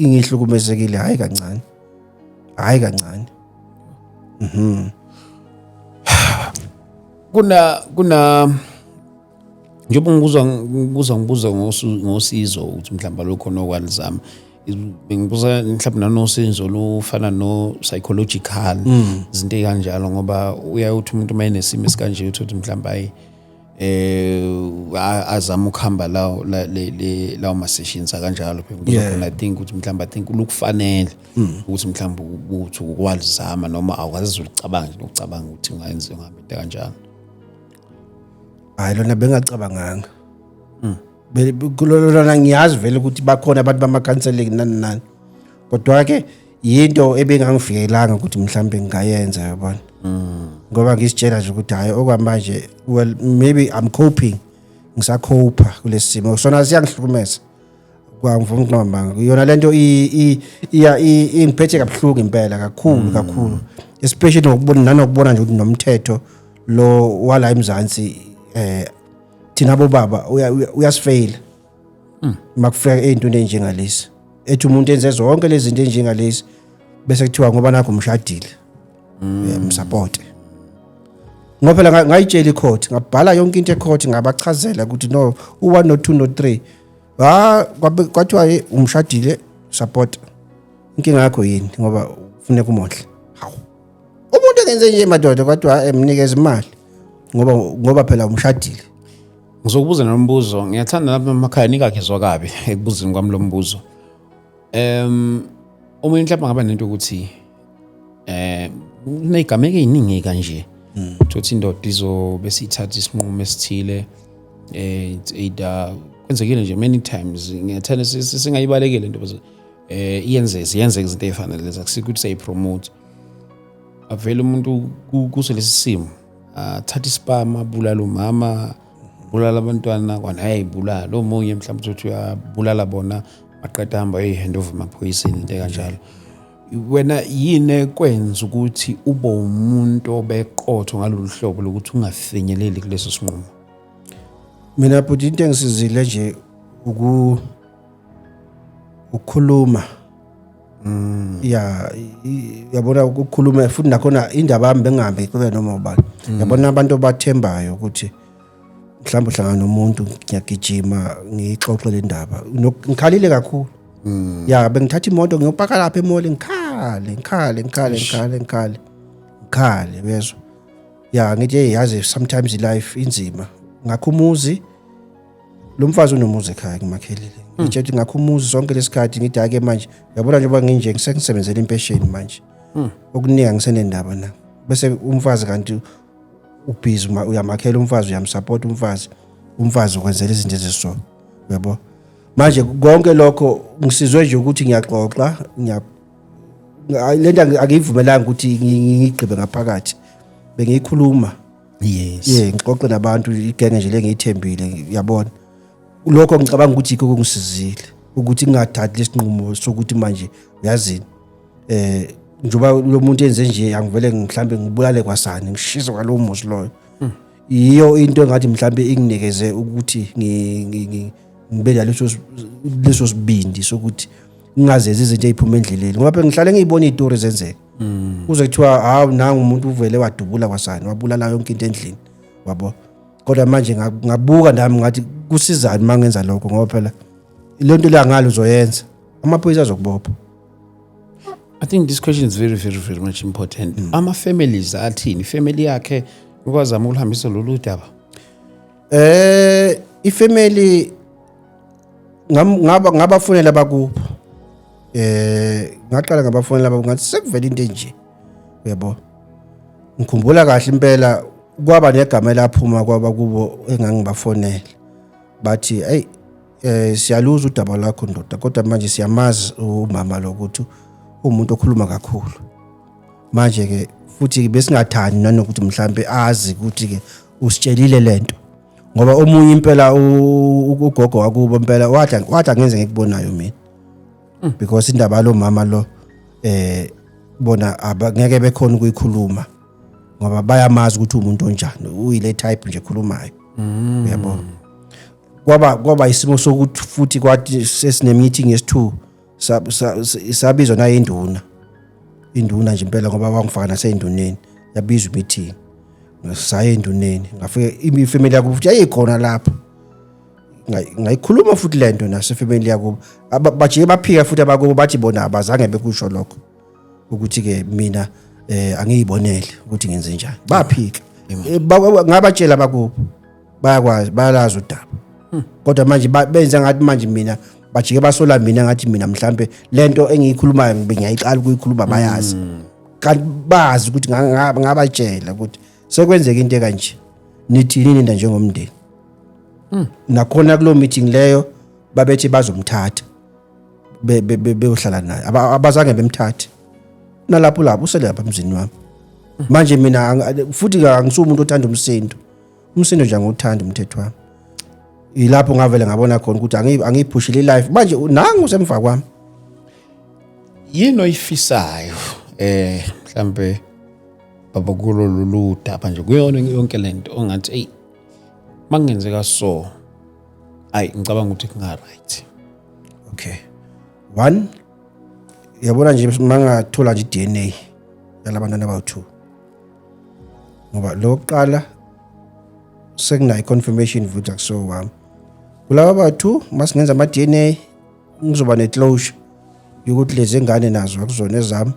[SPEAKER 2] ngihlukumezekile hayi kancane
[SPEAKER 1] kuna njengoba ngibuza ngosizo ukuthi mhlawumbe lokho nokwalizama bengibuza mhlawumbe nanosizo lufana no psychological izinto ekanjalo ngoba uyayithi umuntu mayenesimo esikanje uthi mhlawumbe azama ukuhamba lawo ma sessions kanjalo phela I think ukuthi mhlawumbe ukufanele ukuthi mhlawumbe ubuthi ukwalizama noma awukazi ukucabanga ukuthi ungayenza ngabinto kanjalo
[SPEAKER 2] hayi lona bengacabanganga kulona ngiyazi vele ukuthi bakhona abantu bama counseling nani kodwa ke yinto ebengangifikelanga ukuthi mhlambe ngingayenza yabona ngoba ngisitshela nje ukuthi hayi okwamanje well maybe I'm coping ngisacopa kulesimo sona siyangihlukumeza kwangivuma ukunqamba yona lento ingiphethe kabuhlungu impela kakhulu especially ngokubona nje ukuthi nomthetho lo wala eMzansi thina bobaba uyasifeyila makufika ezintweni enjengalezi ethi umuntu enze zonke lezi zinto enjengalezi bese kuthiwa ngoba nakho umshadile umsupport ngoba phela ngayitshela icourt ngabhala yonke into ecourt ngabachazela ukuthi no u1 no 2 no 3 kwathiwa umshadile support inkinga yakho yini ngoba ufuneka umondle hawu umuntu engenze nje madoda kwathiwa emnikeza imali ngoba phela umshadile.
[SPEAKER 1] Ngizokubuza nombuzo ngiyathanda lapha emakhaya nikakezwa kabi ekubuzeni kwami lo mbuzo. Uma inhlamba ngaba nento ukuthi neyigameke eziningi kanje uthi indoda izobe sithatha isinqumo esithile either kwenzekile nje many times ngiyathanda singayibalekile into iyenze izinto ezifanele lezi akusikuthi sayipromote avela umuntu kuso lesi simo athatha ispam abulala umama bulala abantwana kwana hayibulala lo moya mhlawumbe uthi uyabulala bona baqeda hamba hand over emaphoyiseni into kanjalo. Wena yini kwenza ukuthi ube umuntu obeqotho ngalolu hlobo lokuthi ungafinyeleli kuleso sinqumo?
[SPEAKER 2] Mina futhi into engisizile nje ukukhuluma yabona ukukhuluma futhi nakhona indaba yami bengihambe kube noma ubani yabona abantu abathembayo ukuthi mhlawumbe uhlangana nomuntu ngiyagijima ngixoxe le ndaba ngikhalile kakhulu bengithatha imoto ngiyopaka lapha emoli ngikhale bezwe ngithi yazi sometimes life inzima ngakho umuzi lo mfazi unomuzi ekhaya ngimakhelile ngithe ukuthi ngakho umuzi zonke lesikhathi ngithi ake manje yabona njengoba nginje ngisebenzela impesheni manje okuningi ngisenendaba na bese umfazi kanti ubhizi uyamakhela umfazi uyamsupport umfazi ukwenzela izinto eziso yabo manje konke lokho ngisizwe nje ukuthi ngiyaxoxa lento akivumelanga ukuthi ngigqibe ngaphakathi bengiyikhuluma ngixoxe nabantu igenge nje lengiyithembile yabona lokho ngicabanga ukuthi yikho kungisizile ukuthi ngingathathi lesinqumo sokuthi manje uyazini njoba lo muntu enze nje angivele mhlambe ngibulale kwasani ngishise kwalowo muzi loyo iyo into engathi mhlambe inginikeze ukuthi ngibela leso sibindi sokuthi ngingazezi izinto eziphuma endleleni ngoba ngihlale ngiyibona izitori zenzeka kuze kuthiwa hawu nangu umuntu uvele wadubula kwasani wabulala yonke into endlini wabo kodwa manje ngabuka nami ngathi kusizani mangenza lokho ngoba phela lento la ngalo uzoyenza amaphoyisa azokubopha.
[SPEAKER 1] I think this question is very, very, very much important. Ama families athini family yakhe ukwazama ukuhambisa lolu daba?
[SPEAKER 2] Ifamily ngabafonela bakubo. Ngaqala ngabafonela bakubo ngathi sekuvela into enje. Uyabo. Ngikhumbula kahle impela kwaba negama laphuma kwaba kubo engangibafonela. Bathi hey siyaluza udaba lakho ndoda kodwa manje siyamazi umama lokuthi umuntu okhuluma kakhulu manje ke futhi besingathani nanokuthi mhlambe azi ukuthi ke usitshelile lento ngoba omunye impela ugogo wakubo impela wathi ngenze ngikubonayo mina because indaba lo mama lo bona ngeke bekhona ukuyikhuluma ngoba bayamazi ukuthi umuntu onjani uyile type nje ekhulumayo uyabona kwaba isimo sokuthi futhi kwathi sesine meeting yes2 sabizwa na induna nje impela ngoba wangifaka nasenduneni yabizwa meeting ngasaye enduneni ngafika ifamily yakho futhi ayikhona lapha ngayikhuluma futhi lento nasefamily yakho baje baphika futhi abakubo bathi bona abazange bekusho lokho ukuthi ke mina angiyibonele ukuthi ngenze njani baphika ngabatshela bakubo bayakwazi bayalazi udaba kodwa manje benza ngathi manje mina bajike basola mina ngathi mina mhlambe lento engiyikhulumayo ngiyayiqala ukuyikhuluma bayazi kanti bazi ukuthi ngabatshela ukuthi sekwenzeka into kanje nithini ninda njengomndeni nakhona kulo meeting leyo babethi bazomthatha beyohlala naye abazange bemthathe nalapho usele lapha emzini wami manje mina futhi angisumuntu othanda umsindo nje ngothanda umthetho wami ilapho ngavele ngabona khona ukuthi angiyiphushile life manje nangu usemva kwami
[SPEAKER 1] yini oyifisayo mhlambe baba kulo lolu daba nje kuyona yonke lento ongathi hey Mangenzeka so. Ayi ngicabanga ukuthi kunga right.
[SPEAKER 2] Okay. One, yabona nje mangathola nje DNA yalabantwana abawu2. Ngoba lokuqala sekunayo confirmation ukuthi akuso wami. Kulaba abawu2 masingenza ama DNA ngizoba neclosure yokuthi lezi ngane nazo akuzona ezami,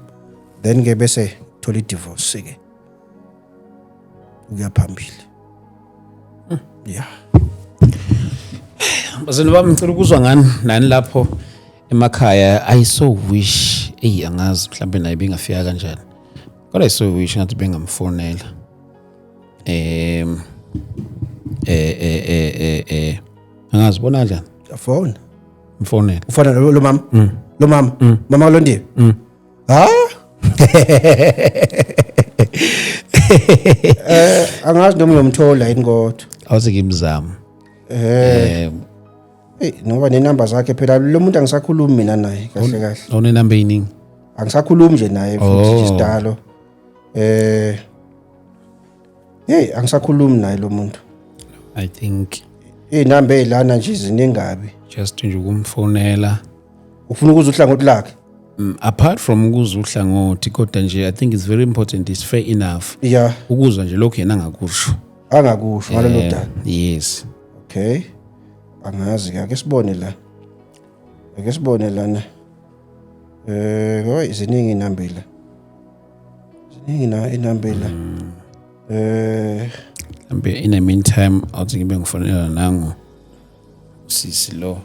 [SPEAKER 2] then ke bese thola idivorce ke. Uyaphambili. Yeah.
[SPEAKER 1] Bazali bami ngicela ukuzwa ngani nani lapho emakhaya. I so wish angazi mhlambe naye bengafika kanjani. Kodwa I so wish ngathi bengamfonela. Angazi bona kanjani?
[SPEAKER 2] Phone.
[SPEAKER 1] Mfonela.
[SPEAKER 2] Ufana lo mama. Lo mama. Mama Kalondiwe. Ha? Angazi noma uyomthola yini kodwa.
[SPEAKER 1] Awuze ngimzama.
[SPEAKER 2] Ngoba nenamba zakhe phela lo muntu angisakhulumi mina naye kahle kahle.
[SPEAKER 1] One number yiningi.
[SPEAKER 2] Angisakhulumi nje naye futhi isidalo. Angisakhulumi naye lo muntu.
[SPEAKER 1] I think
[SPEAKER 2] inamba ezilana nje ziningabi.
[SPEAKER 1] Just nje ukumfonela.
[SPEAKER 2] Ufuna ukuza uhlangothi lakhe?
[SPEAKER 1] Apart from ukuza uhlangothi kodwa nje I think it's very important, it's fair enough.
[SPEAKER 2] Yeah.
[SPEAKER 1] Ukuzwa nje lokho yena angakusho.
[SPEAKER 2] Angakusho ngalolu daba.
[SPEAKER 1] Yes.
[SPEAKER 2] Okay. Angazi ke sibone la. Ake sibone lana. Iziningi inamba la. Iziningi na inamba la.
[SPEAKER 1] Mbe in the meantime awuthi ngibe ngifonela nangu sisi lo.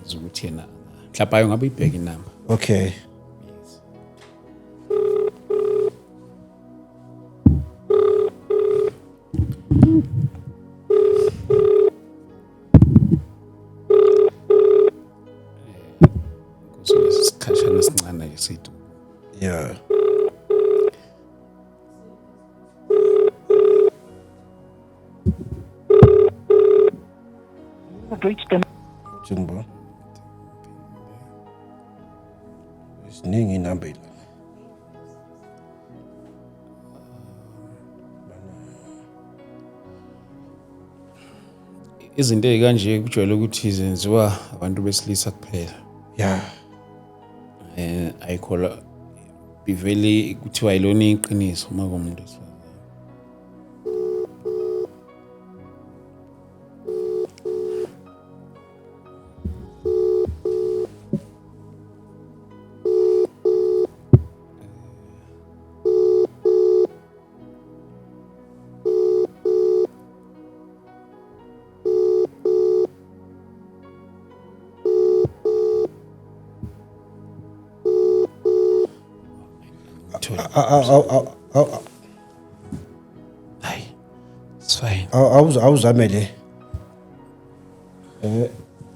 [SPEAKER 1] Ngizokuthi yena mhlawumbe ngabe ibheka inamba.
[SPEAKER 2] Okay.
[SPEAKER 1] Sikhashana sincane ke sithi.
[SPEAKER 2] Yeah.
[SPEAKER 3] Reach them.
[SPEAKER 2] Jumbo. Iziningi inamba la.
[SPEAKER 1] Izinto ezikanje kujwayele ukuthi zenziwa abantu besilisa kuphela.
[SPEAKER 2] Yeah.
[SPEAKER 1] Ayikhola bivele kuthiwa yilona iqiniso uma komuntu wesifazane. Hayi. It's fine.
[SPEAKER 2] Awuzamele.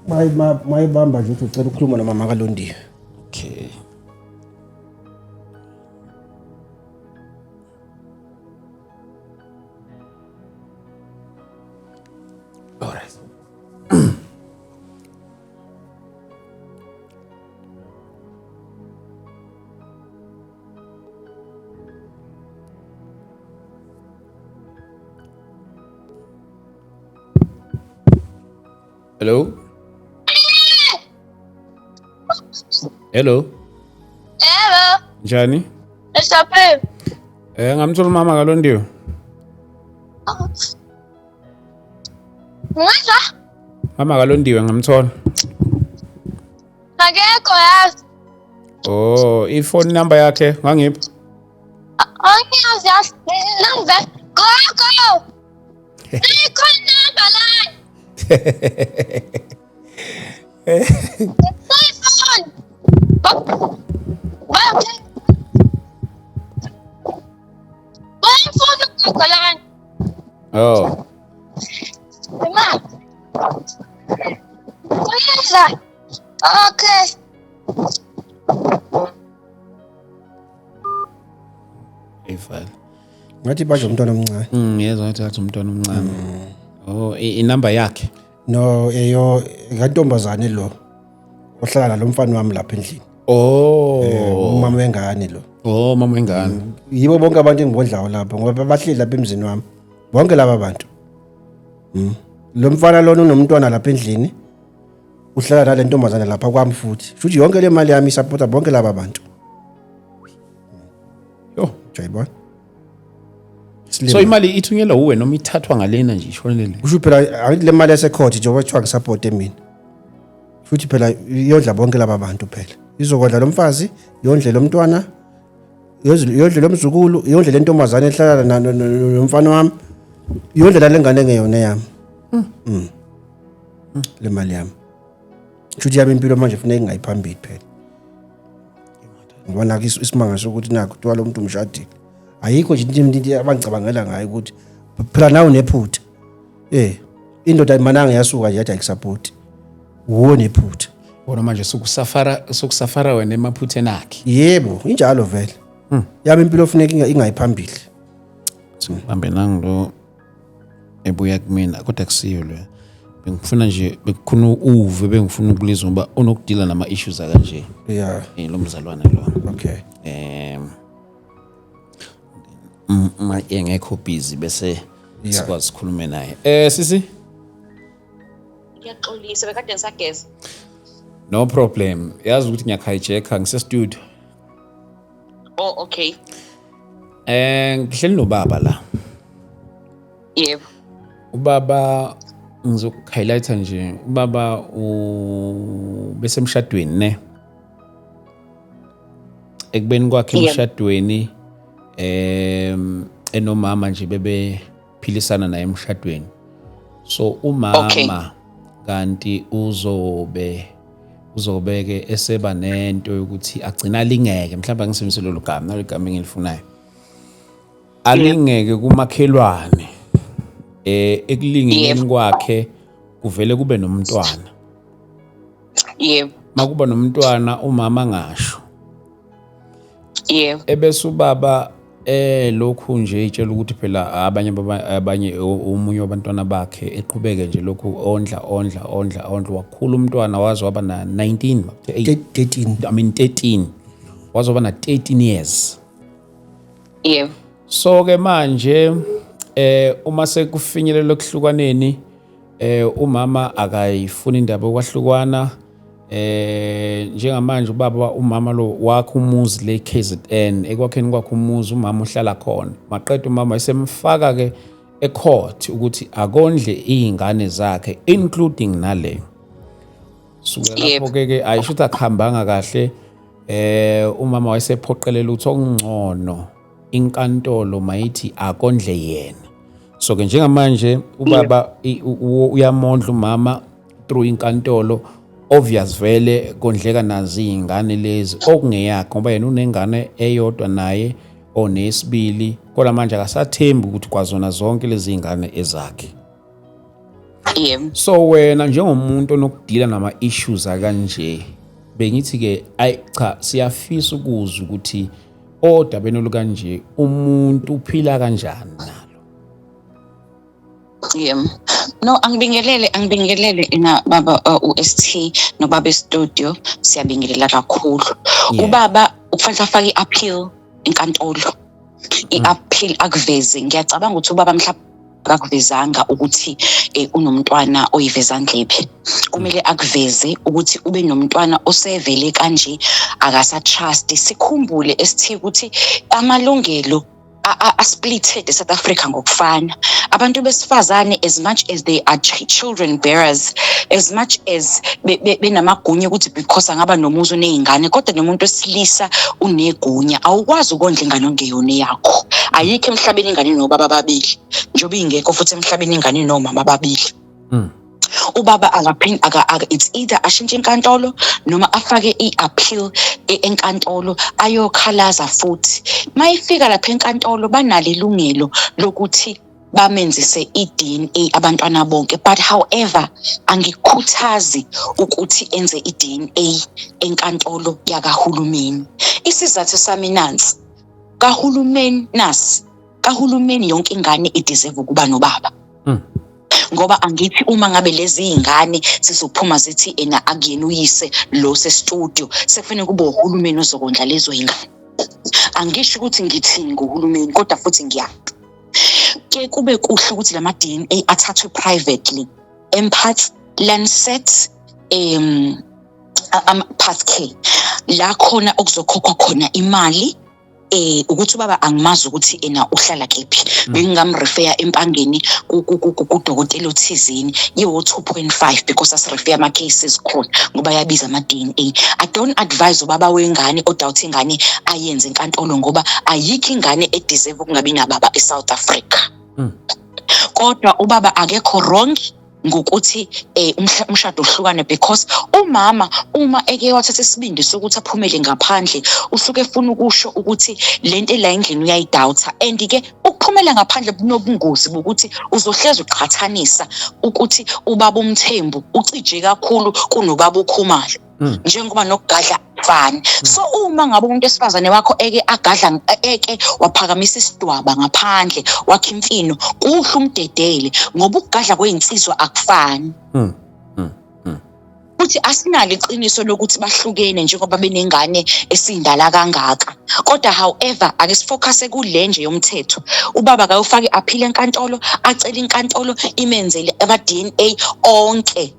[SPEAKER 2] Mayibamba nje uthi ucela ukukhuluma nomama Kalondiwe.
[SPEAKER 1] Okay. All right. Hello? Hello?
[SPEAKER 3] Hello.
[SPEAKER 1] Njani?
[SPEAKER 3] Mr. Pim.
[SPEAKER 1] Ngamthola umama Kalondiwe.
[SPEAKER 3] Ngizwa?
[SPEAKER 1] Mama Kalondiwe ngamthola.
[SPEAKER 3] Akekho yazi.
[SPEAKER 1] Oh, iphone number yakhe ngangipha.
[SPEAKER 3] Angiyazi yazi. Number. Go. Ikho number la. Phone. Phone.
[SPEAKER 1] Oh.
[SPEAKER 3] Mama. Ngizwa. Okay.
[SPEAKER 1] Ifile.
[SPEAKER 2] Ngathi baje umntwana omncane.
[SPEAKER 1] Yezwa ngathi athi umntwana omncane. Oh, inamba yakhe.
[SPEAKER 2] No, kantombazane lo. Ohlala lo mfana wami lapha endlini.
[SPEAKER 1] Oh.
[SPEAKER 2] Umama wengane lo.
[SPEAKER 1] Oh, mama wengane.
[SPEAKER 2] Yibo bonke abantu engibodlayo lapha ngoba bahleli lapha emzini wami. Bonke laba bantu. Lo mfana lona unomntwana lapha endlini uhlala nale ntombazane lapha kwami futhi futhi yonke le mali yami isupporta bonke laba bantu
[SPEAKER 1] yo
[SPEAKER 2] jayibona
[SPEAKER 1] so imali ithunyelwa uwe noma ithathwa ngalena nje ishonele
[SPEAKER 2] kusho phela ayithi le mali yasecourt nje wethiwa ngisupport mina futhi phela iyondla bonke laba bantu phela izokondla lo mfazi iyondle lo mntwana iyondle lo mzukulu iyondle le ntombazane ehlala nomfana wami iyondle la lengane ngeyona yami le mali yami futhi yami impilo manje kufanele ingayiphambili phela ngoba nakho isimanga sokuthi nakho kuthiwa lo muntu umshadile ayikho nje into abangicabangela ngayo ukuthi phela nawe nephutha indoda mananga yasuka nje yathi ayisupport uwo nephutha
[SPEAKER 1] bona manje sokusafara wena emaphutheni akhe
[SPEAKER 2] yebo injalo vele yami impilo kufanele ingayiphambili
[SPEAKER 1] sihambe nangu ebuya kumina kodwa kusiyo lo bengifuna nje bekukhona uve bengifuna ukulizwa ngoba unokudila nama issues akanje lo mzalwane lo
[SPEAKER 2] okay
[SPEAKER 1] engekho busy bese sikwazi ukukhuluma naye sisi
[SPEAKER 4] ngiyaxolisa bekade ngisageza
[SPEAKER 1] no problem yazi ukuthi ngiyakhayijeka ngise studio
[SPEAKER 4] okay
[SPEAKER 1] ngihleli nobaba la
[SPEAKER 4] yebo
[SPEAKER 1] ubaba ngizokuhighlighta nje ubaba bese emshadweni ne ekubeni kwakhe emshadweni enomama nje bebe philisana naye emshadweni so umama kanti uzobeke eseba nento yokuthi agcina alingeke mhlawumbe ngisebenzise lo gama nalo igama engilifunayo alingeke kumakhelwane ekulingeni kwakhe kuvele kube nomntwana
[SPEAKER 4] yebo
[SPEAKER 1] makuba nomntwana umama ngasho
[SPEAKER 4] yebo
[SPEAKER 1] ebese ubaba lokhu nje itshela ukuthi phela abanye umunye wabantwana bakhe eqhubeke nje lokhu ondla wakhula umntwana waze waba na 19
[SPEAKER 2] 13
[SPEAKER 1] I mean 13 waze waba na 13 years
[SPEAKER 4] yebo
[SPEAKER 1] so ke manje uma sekufinyelela okuhlukaneni umama akayifuna indaba okwahlukana njengamanje ubaba umama lo wakhe umuzi le KZN ekwakheni kwakhe umuzi umama uhlala khona maqedwe umama esemfaka ke ecourt ukuthi akondle izingane zakhe including nale suka lapho ke ayisho ukuthi akuhambanga kahle umama wayesephoqelela ukuthi okungcono inkantolo mayithi akondle yena so ke njengamanje ubaba uyamondla umama through inkantolo obvious vele kondleka nazi izingane lezi okungeyakhe ngoba yena unengane eyodwa naye onesibili kodwa manje akasathembi ukuthi kwazona zonke lezi izingane ezakhe so wena njengomuntu onokudila nama issues akanje bengithi ke cha siyafisa ukuzwa ukuthi odabeni olukanje umuntu uphila kanjani nalo
[SPEAKER 4] no angibingelele ina baba uST no baba studio siyabingelela kakhulu ubaba ukufanele afake iappeal enkantolo iappeal akuveze ngiyacabanga ukuthi ubaba mhlawumbe akakuvezanga ukuthi unomntwana oyivezandlebe kumele akuveze ukuthi ube nomntwana osevele kanje akasatrust sikhumbule ST ukuthi amalungelo splitted eSouth Africa ngokufana abantu besifazane as much as they are children bearers as much as benamagunya ukuthi because angaba nomuzi onezingane kodwa nomuntu wesilisa unegunya awukwazi ukondla ingane ongeyona yakho ayikho emhlabeni ingane nobaba babili njobe ingekho futhi emhlabeni ingane nomama babili ubaba it's either ashintshe inkantolo noma afake iappeal enkantolo ayokhalaza futhi mayifika lapha enkantolo banalo ilungelo lokuthi bamenzise iDNA abantwana bonke but however angikhuthazi ukuthi enze iDNA enkantolo yakahulumeni isizathu sami nansi kahulumeni yonke ingane ideserve ukuba nobaba ngoba angithi uma ngabe lezi izingane sizophuma zithi ena akuyena uyise lo se-studio sekufanele kube uhulumeni ozokondla lezo izingane angisho ukuthi ngithi ngohulumeni kodwa futhi ke kube kuhle ukuthi lama DNA athathwe privately empath Lancet Pathcare la khona okuzokhokhwa khona imali ukuthi ubaba angimazi ukuthi ena uhlala kephi bengingamrefer empangeni kudokotela othizini yiwo 2.5 because asirefer ama cases khona ngoba yabiza ama DNA. I don't advise ubaba wengane odoubt ingane ayenze inkantolo ngoba ayikho ingane edeserve ukungabi nababa eSouth Africa. Kodwa ubaba akekho wrong ngokuthi umshado uhlukane because umama uma eke wathatha isibindi sokuthi aphumele ngaphandle usuke efuna ukusho ukuthi lento la endlini uyayidoubta and ke ukuphumela ngaphandle kunobungozi bokuthi uzohleza uqhathanisa ukuthi ubaba umthembu ucije kakhulu kunobaba ukhumalo njengoba nokugadla fani. So uma ngabe umuntu esifazane wakho eke agadla eke waphakamisa isidwaba ngaphandle wakhe imfino kuhle umdedele ngoba ukugadla kwezinsizwa akufani. Uthi asinalo iqiniso lokuthi bahlukene njengoba benengane esindala kangaka. Kodwa however ake sifocus kule nje yomthetho. Ubaba akayofaka iappeal enkantolo acela inkantolo imenzele ama DNA onke.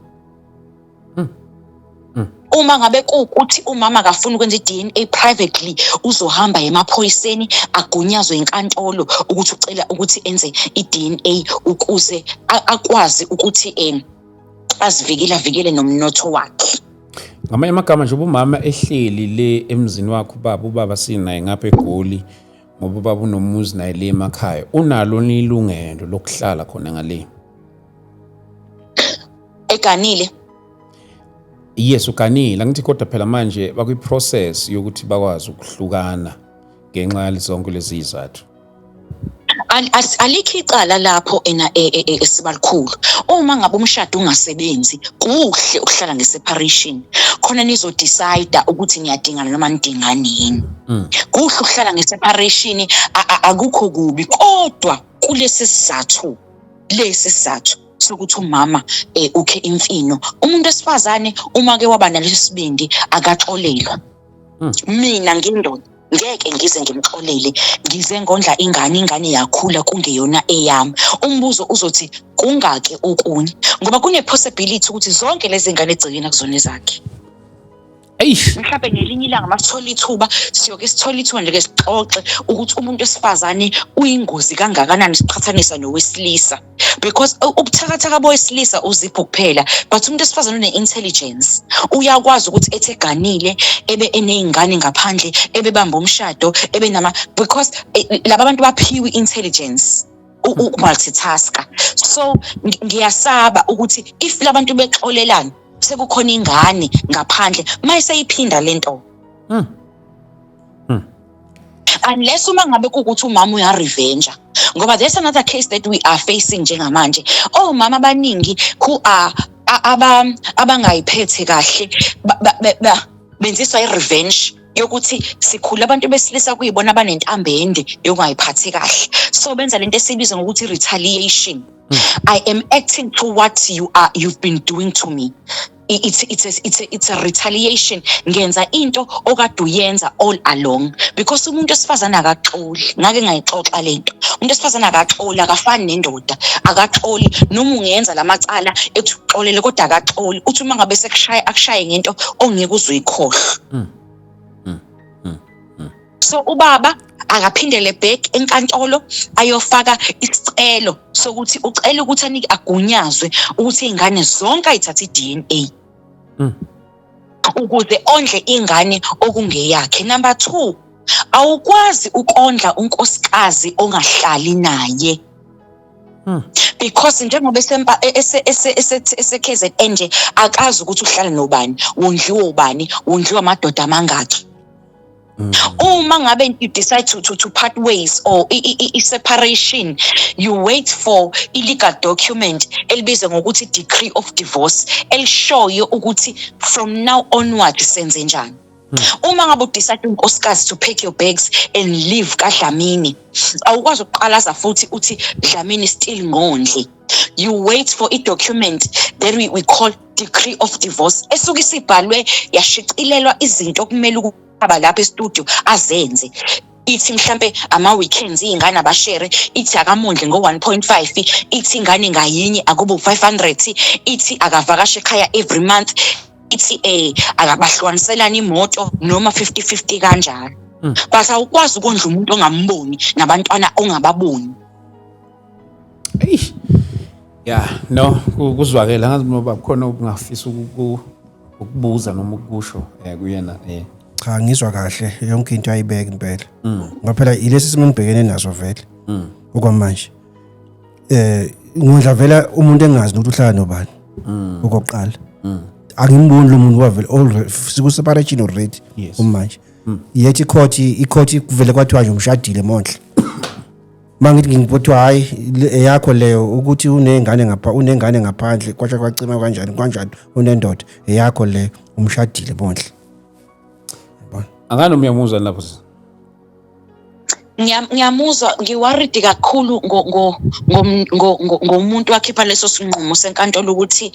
[SPEAKER 4] Uma ngabe kuukuthi umama akafuna ukwenza iDNA privately uzohamba emaphoyiseni agunyazwe inkantolo ukuthi ucela ukuthi enze iDNA ukuze akwazi ukuthi azivikele nomnotho wakhe.
[SPEAKER 1] Ngamanye amagama nje ubumama ehleli le emzini wakho ubaba sinaye ngapha eGoli ngoba ubaba unomuzi naye le emakhaya unalo nilungelo lokuhlala khona ngale.
[SPEAKER 4] Eganile
[SPEAKER 1] Yes ukanile angithi kodwa phela manje bakwi-process yokuthi bakwazi ukuhlukana ngenxa yalizonke lezi izathu.
[SPEAKER 4] Alikho icala lapho esibalikhulu. Uma ngabe umshado ungasebenzi kuhle ukuhlala ngeseparation khona nizo decide ukuthi niyadingana noma nidinganini. Kuhle ukuhlala ngeseparation akukho kubi kodwa kulesi sizathu sokuthi umama ukhe imfino umuntu esifazane uma ke waba nalesi sibindi akaxolelwa. Mina ngindoda ngeke ngize ngimxolele ngize ngondla ingane yakhula kungeyona eyami. Umbuzo uzothi kungake okunye ngoba kune possibility ukuthi zonke lezi ngane egcikena kuzona zakhe. Mhlawumbe ngelinye ilanga masithola ithuba siyoke sithola ithuba nje ke sixoxe ukuthi umuntu esifazane uyingozi kangakanani siqhathanisa nowesilisa because ubuthakathaka bowesilisa uzipho kuphela but umuntu esifazane une-intelligence uyakwazi ukuthi ethe ganile ebe eneyingane ngaphandle ebe bamba umshado ebe because laba bantu baphiwe intelligence multitasker. So ngiyasaba ukuthi if labantu bexolelana sekukhona ingane ngaphandle mayiseyiphinda lento. Unless uma ngabe kukuthi umama uya revenge ngoba there's another case that we are facing njengamanje. Mama abaningi who are abangayiphethe kahle benziswa i-revenge yokuthi sikhula abantu besilisa kuyibona abanentambo ende yokungayiphathi kahle. So benza lento esibiza ngokuthi retaliation. I am acting to what you've been doing to me. It's a retaliation. Ngenza into okade uyenza all along because umuntu esifazana akaxoli. Ngake ngayixoxa lento. Umuntu esifazana akaxoli akafani nendoda. Akaxoli noma ungenza lamacala ethi uxolele kodwa akaxoli. Uthi uma ngabe sekushaya akushaye ngento ongeke uzuyikhohlwa. So ubaba akaphindele back enkantolo ayofaka isicelo sokuthi ucela ukuthi anike agunyazwe ukuthi ingane zonke ayithathe iDNA ukuze ondle ingane okungeyakhe. Number 2, awukwazi ukondla unkosikazi ongahlali naye because njengoba eseKZN nje akazi ukuthi uhlala nobani, wondliwa ubani, wondliwa amadoda amangaki. Uma ngabe you decide to part ways or separation, you wait for illegal document elibizwa ngokuthi decree of divorce elishoyo ukuthi from now onward senze njani. Uma ngabe udecide unkosikazi to pack your bags and leave kaDlamini awukwazi ukuqalaza futhi uthi Dlamini still ngondle. You wait for a document that we call decree of divorce esuke isibhalwe yashicilelwa izinto okumele aba lapha e-studio azenze. ithi mhlambe ama-weekends iy'ngane abashere, ithi akamondle ngo-1.5, ithi ingane ngayinye akube u-500, ithi akavakashe ekhaya every month, ithi akabahlukaniselani imoto noma 50-50 kanjalo. But awukwazi ukondla umuntu ongamboni nabantwana ongababoni.
[SPEAKER 1] Yeah, no, kuzwakela ngazi ngoba khona ukungafisa ukubuza noma ukusho kuyena
[SPEAKER 2] cha ngizwa kahle yonke into ayibeka impela ngoba phela ilesi simo ngibhekene naso vele okwamanje ngidla vela umuntu engazi ukuthi uhlala nobani okoqala angimboni lo muntu wavela all siku separation already manje yethi i-court kuvele kwathiwa nje umshadile mondle mangithi ngibothi hayi yakho leyo ukuthi unengane ngaphandle kwatsha kwacima kanjani unendoda yakho leyo umshadile mondle.
[SPEAKER 1] Angani umyamuzwa lapho?
[SPEAKER 4] Ngiyamuzwa, ngiworried kakhulu ngomuntu wakhipha leso sinqumo senkantolo ukuthi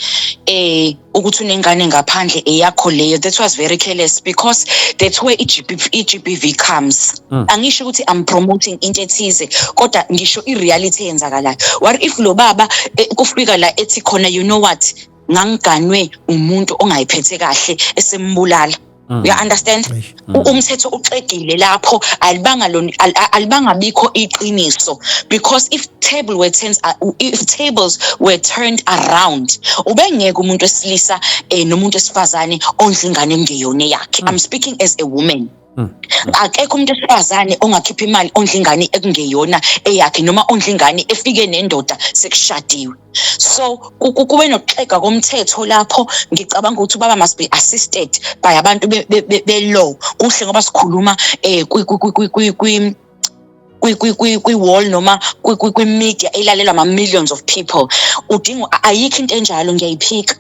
[SPEAKER 4] unengane ngaphandle eyakho leyo. That was very careless because that's where i-GBV comes. Angisho ukuthi I'm promoting into ethize kodwa ngisho i-reality eyenzakalayo. What if lo baba kufika la ethi khona you know what ngangiganwe umuntu ongayiphethe kahle esembulala? You understand? Umthetho uqedile lapho alibanga bikho iqiniso because if tables were turned around ubengeke umuntu wesilisa nomuntu wesifazane ondla ingane ngeyone yakhe. I'm speaking as a woman. Akekho umuntu wesifazane ongakhipha imali ondla ingane ekungeyona eyakhe noma ondla ingane efike nendoda sekushadiwe. So kube nokuxega komthetho lapho ngicabanga ukuthi ubaba must be assisted by abantu be-law. Kuhle ngoba sikhuluma kwi-wall noma kwi-media elalelwa ama-millions of people. Udinga ayikho into enjalo ngiyayiphika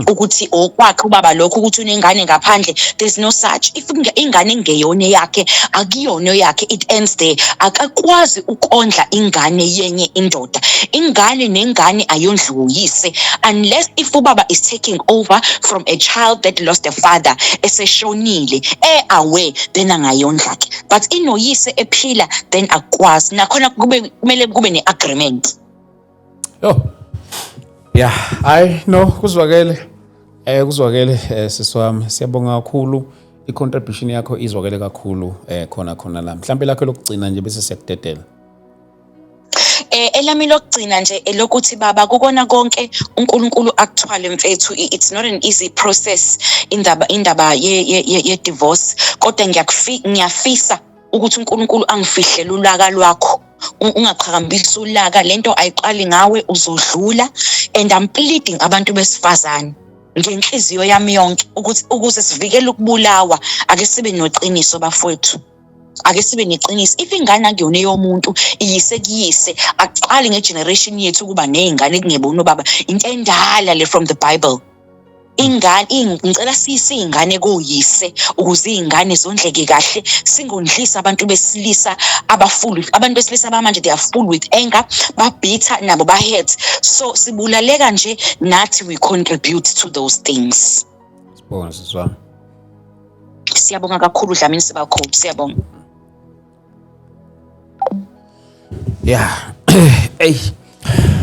[SPEAKER 4] ukuthi okwakhe ubaba lokho ukuthi unengane ngaphandle. There's no such. If ingane ngeyone yakhe akuyona yakhe, it ends there. Akakwazi ukondla ingane yenye indoda. Ingane nengane ayondluyise unless if ubaba is taking over from a child that lost a father eseshonile away then angayondla ke. But inoyise ephila then akwazi nakhona kumele kube ne-agreement.
[SPEAKER 1] Yeah, I know kuzwakele siswami siyabonga kakhulu i-contribution yakho izwakele kakhulu khona la mhlambe lakho lokugcina nje bese siyakudedela.
[SPEAKER 4] Elami lokugcina nje elokuthi baba kukona konke uNkulunkulu akuthwale mfethu. It's not an easy process indaba ye divorce kodwa ngiyafisa ukuthi uNkulunkulu angifihlele ulaka lwakho. Ungaqhakambisa ulaka lento ayiqali ngawe uzodlula. And I'm pleading abantu besifazane ngenhliziyo yami yonke ukuthi ukuze sivikele ukubulawa ake sibe noqiniso bafowethu. Ake sibe neqiniso. If ingane akuyona yomuntu iyise kuyise aqali ngegeneration yethu kuba nezingane kungebona baba into endala le from the Bible. Ngicela siyingane koyise ukuze izingane zondleke kahle singondlisa abantu besilisa abantu besilisa bamanje they are full with anger, babitha nabo bahate. So sibulaleka nje nathi we contribute to those things.
[SPEAKER 1] Sibonga siswami.
[SPEAKER 4] Siyabonga kakhulu Dlamini Sibakhulu, siyabonga.
[SPEAKER 1] Yeah.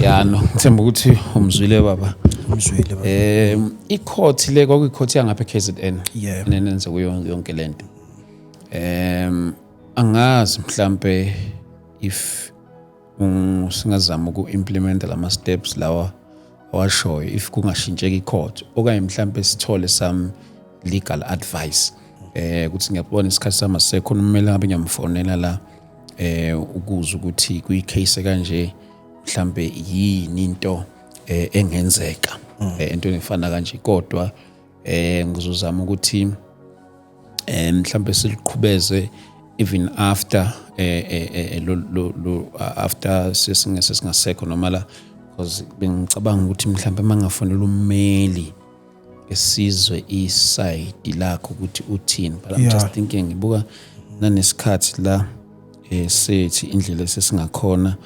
[SPEAKER 1] Yeah no ngithemba ukuthi umzwile baba. I-court le kwakuyi-court yangapha eKZN nenenze kuyo yonke lento. Angazi mhlambe if singazama uku-implementa lama steps lawa awashoyo if kungashintsheka i-court okanye mhlambe sithole some legal advice ukuthi ngiyabona isikhathi sami asekho kumele ngabe ngiyamfonela la ukuza ukuthi kuyi-case kanje mhlambe yini into engenzeka into efana kanje kodwa ngizozama ukuthi mhlambe siliqhubeze even after after sesingasekho noma la because bengicabanga ukuthi mhlambe mangafonela ummeli esizwe iside lakho ukuthi uthini but I'm just thinking ngibuka nanesikhathi la sethi indlela sesingakhona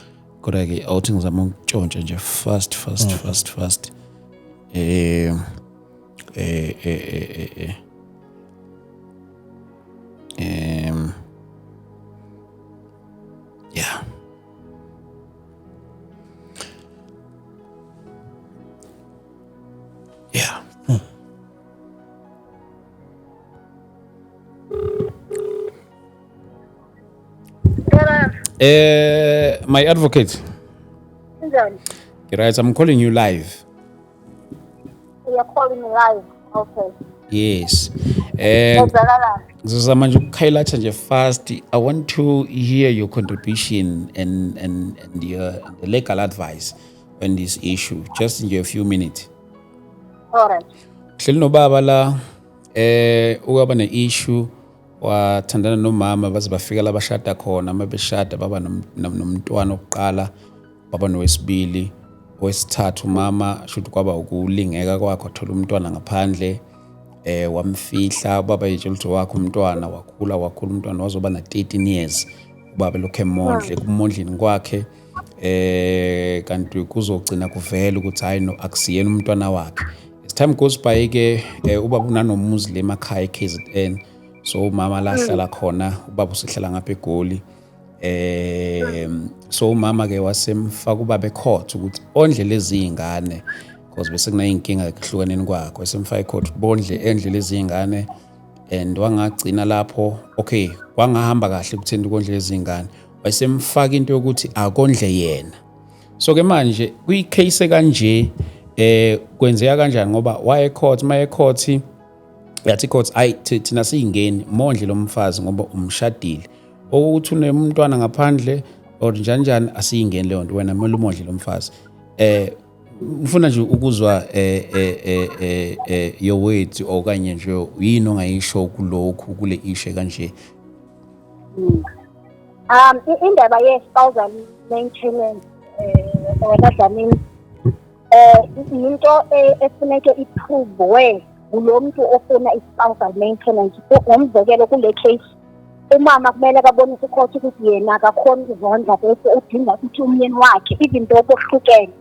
[SPEAKER 1] kodwa ke awuthi ngizama ukutshontsha nje fast My advocate. Right, I'm calling you live.
[SPEAKER 3] You're calling me live. Okay.
[SPEAKER 1] Yes. Zama nje ukukhilatha nje fast. I want to hear your contribution and your the legal advice on this issue. Just in a few minutes.
[SPEAKER 3] All right.
[SPEAKER 1] Hleli nobaba la ukaba ne issue wathandana nomama baze bafika la bashada khona mabeshada baba nomntwana oqala baba nowesibili wesithathu mama shothi kwaba ukulingeka kwakho thola umntwana ngaphandle wamfihla baba yetshela ukuthi wakho umntwana wakhula umntwana wazoba na 13 years ubaba lokho emondle kumondleni kwakhe kanti kuzogcina kuvela ukuthi hayi no akusiyena umntwana wakhe. As time goes by ke ubaba unanomuzi le emakhaya KZN so umama la hlala khona ubaba usehlala ngapha eGoli so umama ke wasemfaka ubaba ecourt ukuthi ondle lezi zingane because bese kunayinkinga ekuhlukaneni kwakho esemfaka ecourt bondle endle lezi zingane and wangagcina lapho okay kwangahamba kahle ukuthenda ukondle lezi zingane wasemfaka into yokuthi akondle yena so ke manje kuyicase kanje kwenzeka kanjani ngoba waye court maye court yathi court ayi thina siyingeni mondle lomfazi ngoba umshadile ukuthi unemntwana ngaphandle or njani asiyingeni leyo nto wena kumele umondle lomfazi ngifuna nje ukuzwa your words okanye nje yini ongayisho kulokhu kule issue kanje.
[SPEAKER 3] Indaba ye-spousal maintenance Dlamini into efuneke iprove kulo muntu ofuna i-spousal maintenance. Ngomzekelo kule case umama kumele babonise icourt ukuthi yena akakhona ukuzondla bese udinga ukuthi umyeni wakhe even though bohlukene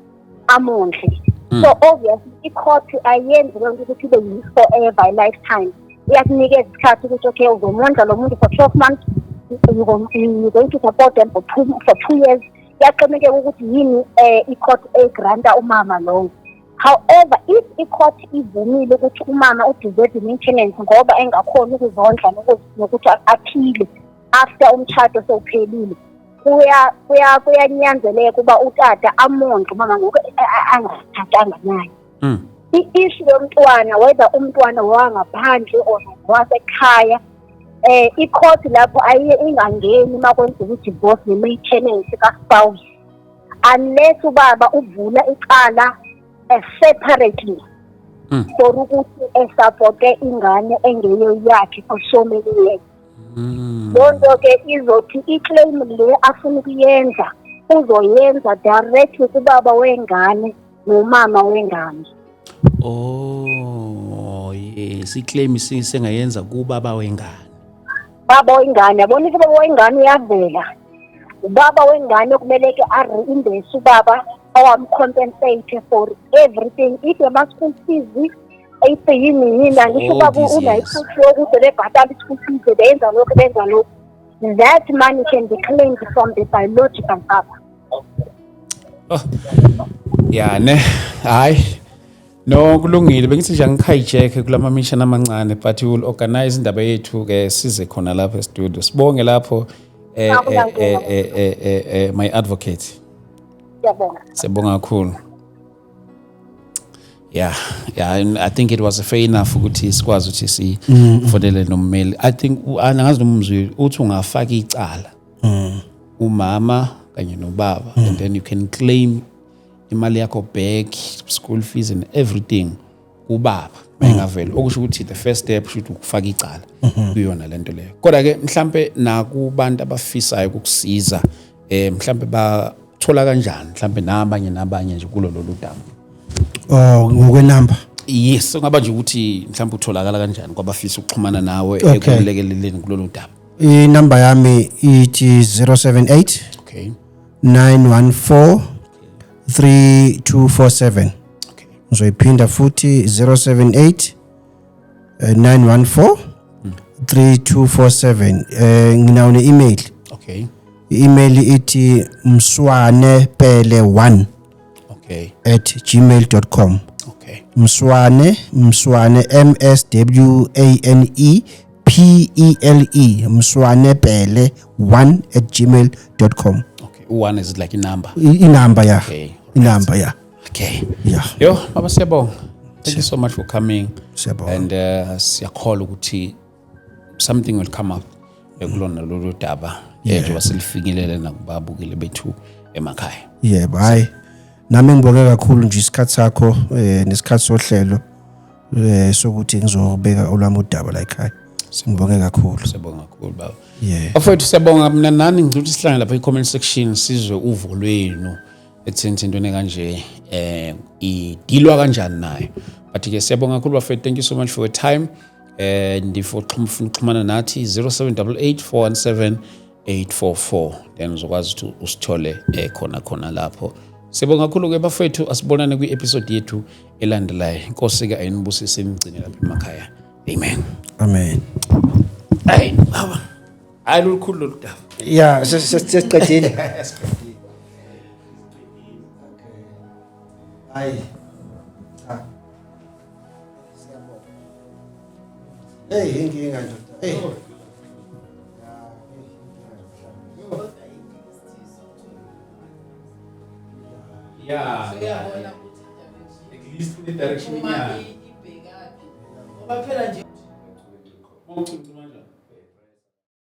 [SPEAKER 3] amondle. So obviously icourt ayenzi lonke ukuthi ibe forever lifetime. Iyakunikeza isikhathi ukuthi okay uzomondla lo muntu for 12 months you're going to support them for 2 years. Yaqhubeka ukuthi yini icourt granta umama lo. However, if icourt ivumile ukuthi umama udeserve maintenance ngoba engakhona ukuzondla nokuthi aphile after umthatho sewuphelile, kuyanyanzeleka kuba utata amondle umama ngoku angathathanga naye. I-issue yomntwana whether umntwana wangaphandle or wasekhaya icourt lapho ayiye ingangeni makwenza divorce ne-maintenance ka-spouse unless ubaba uvula icala separately for ukuthi esupporte ingane engeyo yakhe for so many years. Lonto ke izothi iclaim le afuna ukuyenza uzoyenza directly kubaba wengane nomama wengane.
[SPEAKER 1] Oh yes, iclaim singayenza kubaba wengane.
[SPEAKER 3] Baba wengane yabona ukuthi baba wengane uyavela. Ubaba wengane kumele ke ari-invest ubaba awamcompensate for everything. If you must school fees, if yini ngisho baba unayifuthi ukuthi lebhatala school fees benza lokho. That money can be claimed from the biological father.
[SPEAKER 1] Oh. Yeah ne. Hayi. No kulungile bengithi nje ngihijack kulama mission amancane but we will organize indaba yethu ke size khona lapha e studio. Sibonge lapho my advocate. Siyabonga kakhulu. Yeah, I think it was fair enough ukuthi sikwazi ukuthi sifodele nommeli. I think angazi nomzwi uthi ungafaka icala umama kanye nobaba and then you can claim imali yakho back, school fees and everything ubaba engavela okusho ukuthi the first step should ukufaka icala kuyona lento leyo. Kodwa ke mhlambe nakubantu abafisayo ukukusiza mhlambe bathola kanjani mhlambe nabanye nje kulolu daba.
[SPEAKER 2] Oh ngokwenamba.
[SPEAKER 1] Yes, ngaba nje ukuthi mhlambe utholakala kanjani kwabafisa ukuxhumana nawe ekulekeleleni kulolu daba.
[SPEAKER 2] Inamba yami ithi 078
[SPEAKER 1] okay
[SPEAKER 2] 914 3247.
[SPEAKER 1] Okay.
[SPEAKER 2] Ngizoyiphinda futhi 078 914 3247. Nginawo ne-email.
[SPEAKER 1] Okay.
[SPEAKER 2] I-email ithi mswanepele1
[SPEAKER 1] okay
[SPEAKER 2] @gmail.com.
[SPEAKER 1] Okay.
[SPEAKER 2] Mswane MSWANE PELE mswanebele1@gmail.com.
[SPEAKER 1] Okay, one is like a number.
[SPEAKER 2] Inamba ya.
[SPEAKER 1] Okay.
[SPEAKER 2] Inamba ya.
[SPEAKER 1] Okay.
[SPEAKER 2] Yeah.
[SPEAKER 1] Yo, baba siyabonga. Thank you so much for coming.
[SPEAKER 2] Siyabonga.
[SPEAKER 1] And siyakholwa ukuthi something will come up ekulona lolu daba. Njengoba selifinyelele nakubabukile bethu emakhaya.
[SPEAKER 2] Bye. Nami ngibonge kakhulu nje isikhathi sakho nesikhathi sohlelo sokuthi ngizobeka olwami udaba la ekhaya. Ngibonge kakhulu.
[SPEAKER 1] Siyabonga kakhulu baba.
[SPEAKER 2] Afowethu
[SPEAKER 1] siyabonga mina nani ngizothi sihlangane lapha e-comment section sizwe uvo lwenu ethini intweni kanje idilwa kanjani nayo. But ke siyabonga kakhulu bafethu, thank you so much for your time. And for ukuxhumana nathi 0788417844 then uzokwazi ukuthi usithole khona lapho. Siyabonga kakhulu ke bafethu, asibonane kwi-episode yethu elandelayo. Inkosi ke ayinibusise imigcine lapha emakhaya. Amen.
[SPEAKER 2] Amen.
[SPEAKER 1] Hey, baba. Hayi lukhulu lolu daba.
[SPEAKER 2] Yeah, sesiqedile. Hayi. Hey, inkinga ndoda. Hey.
[SPEAKER 1] Yeah. At least the direction. Yeah.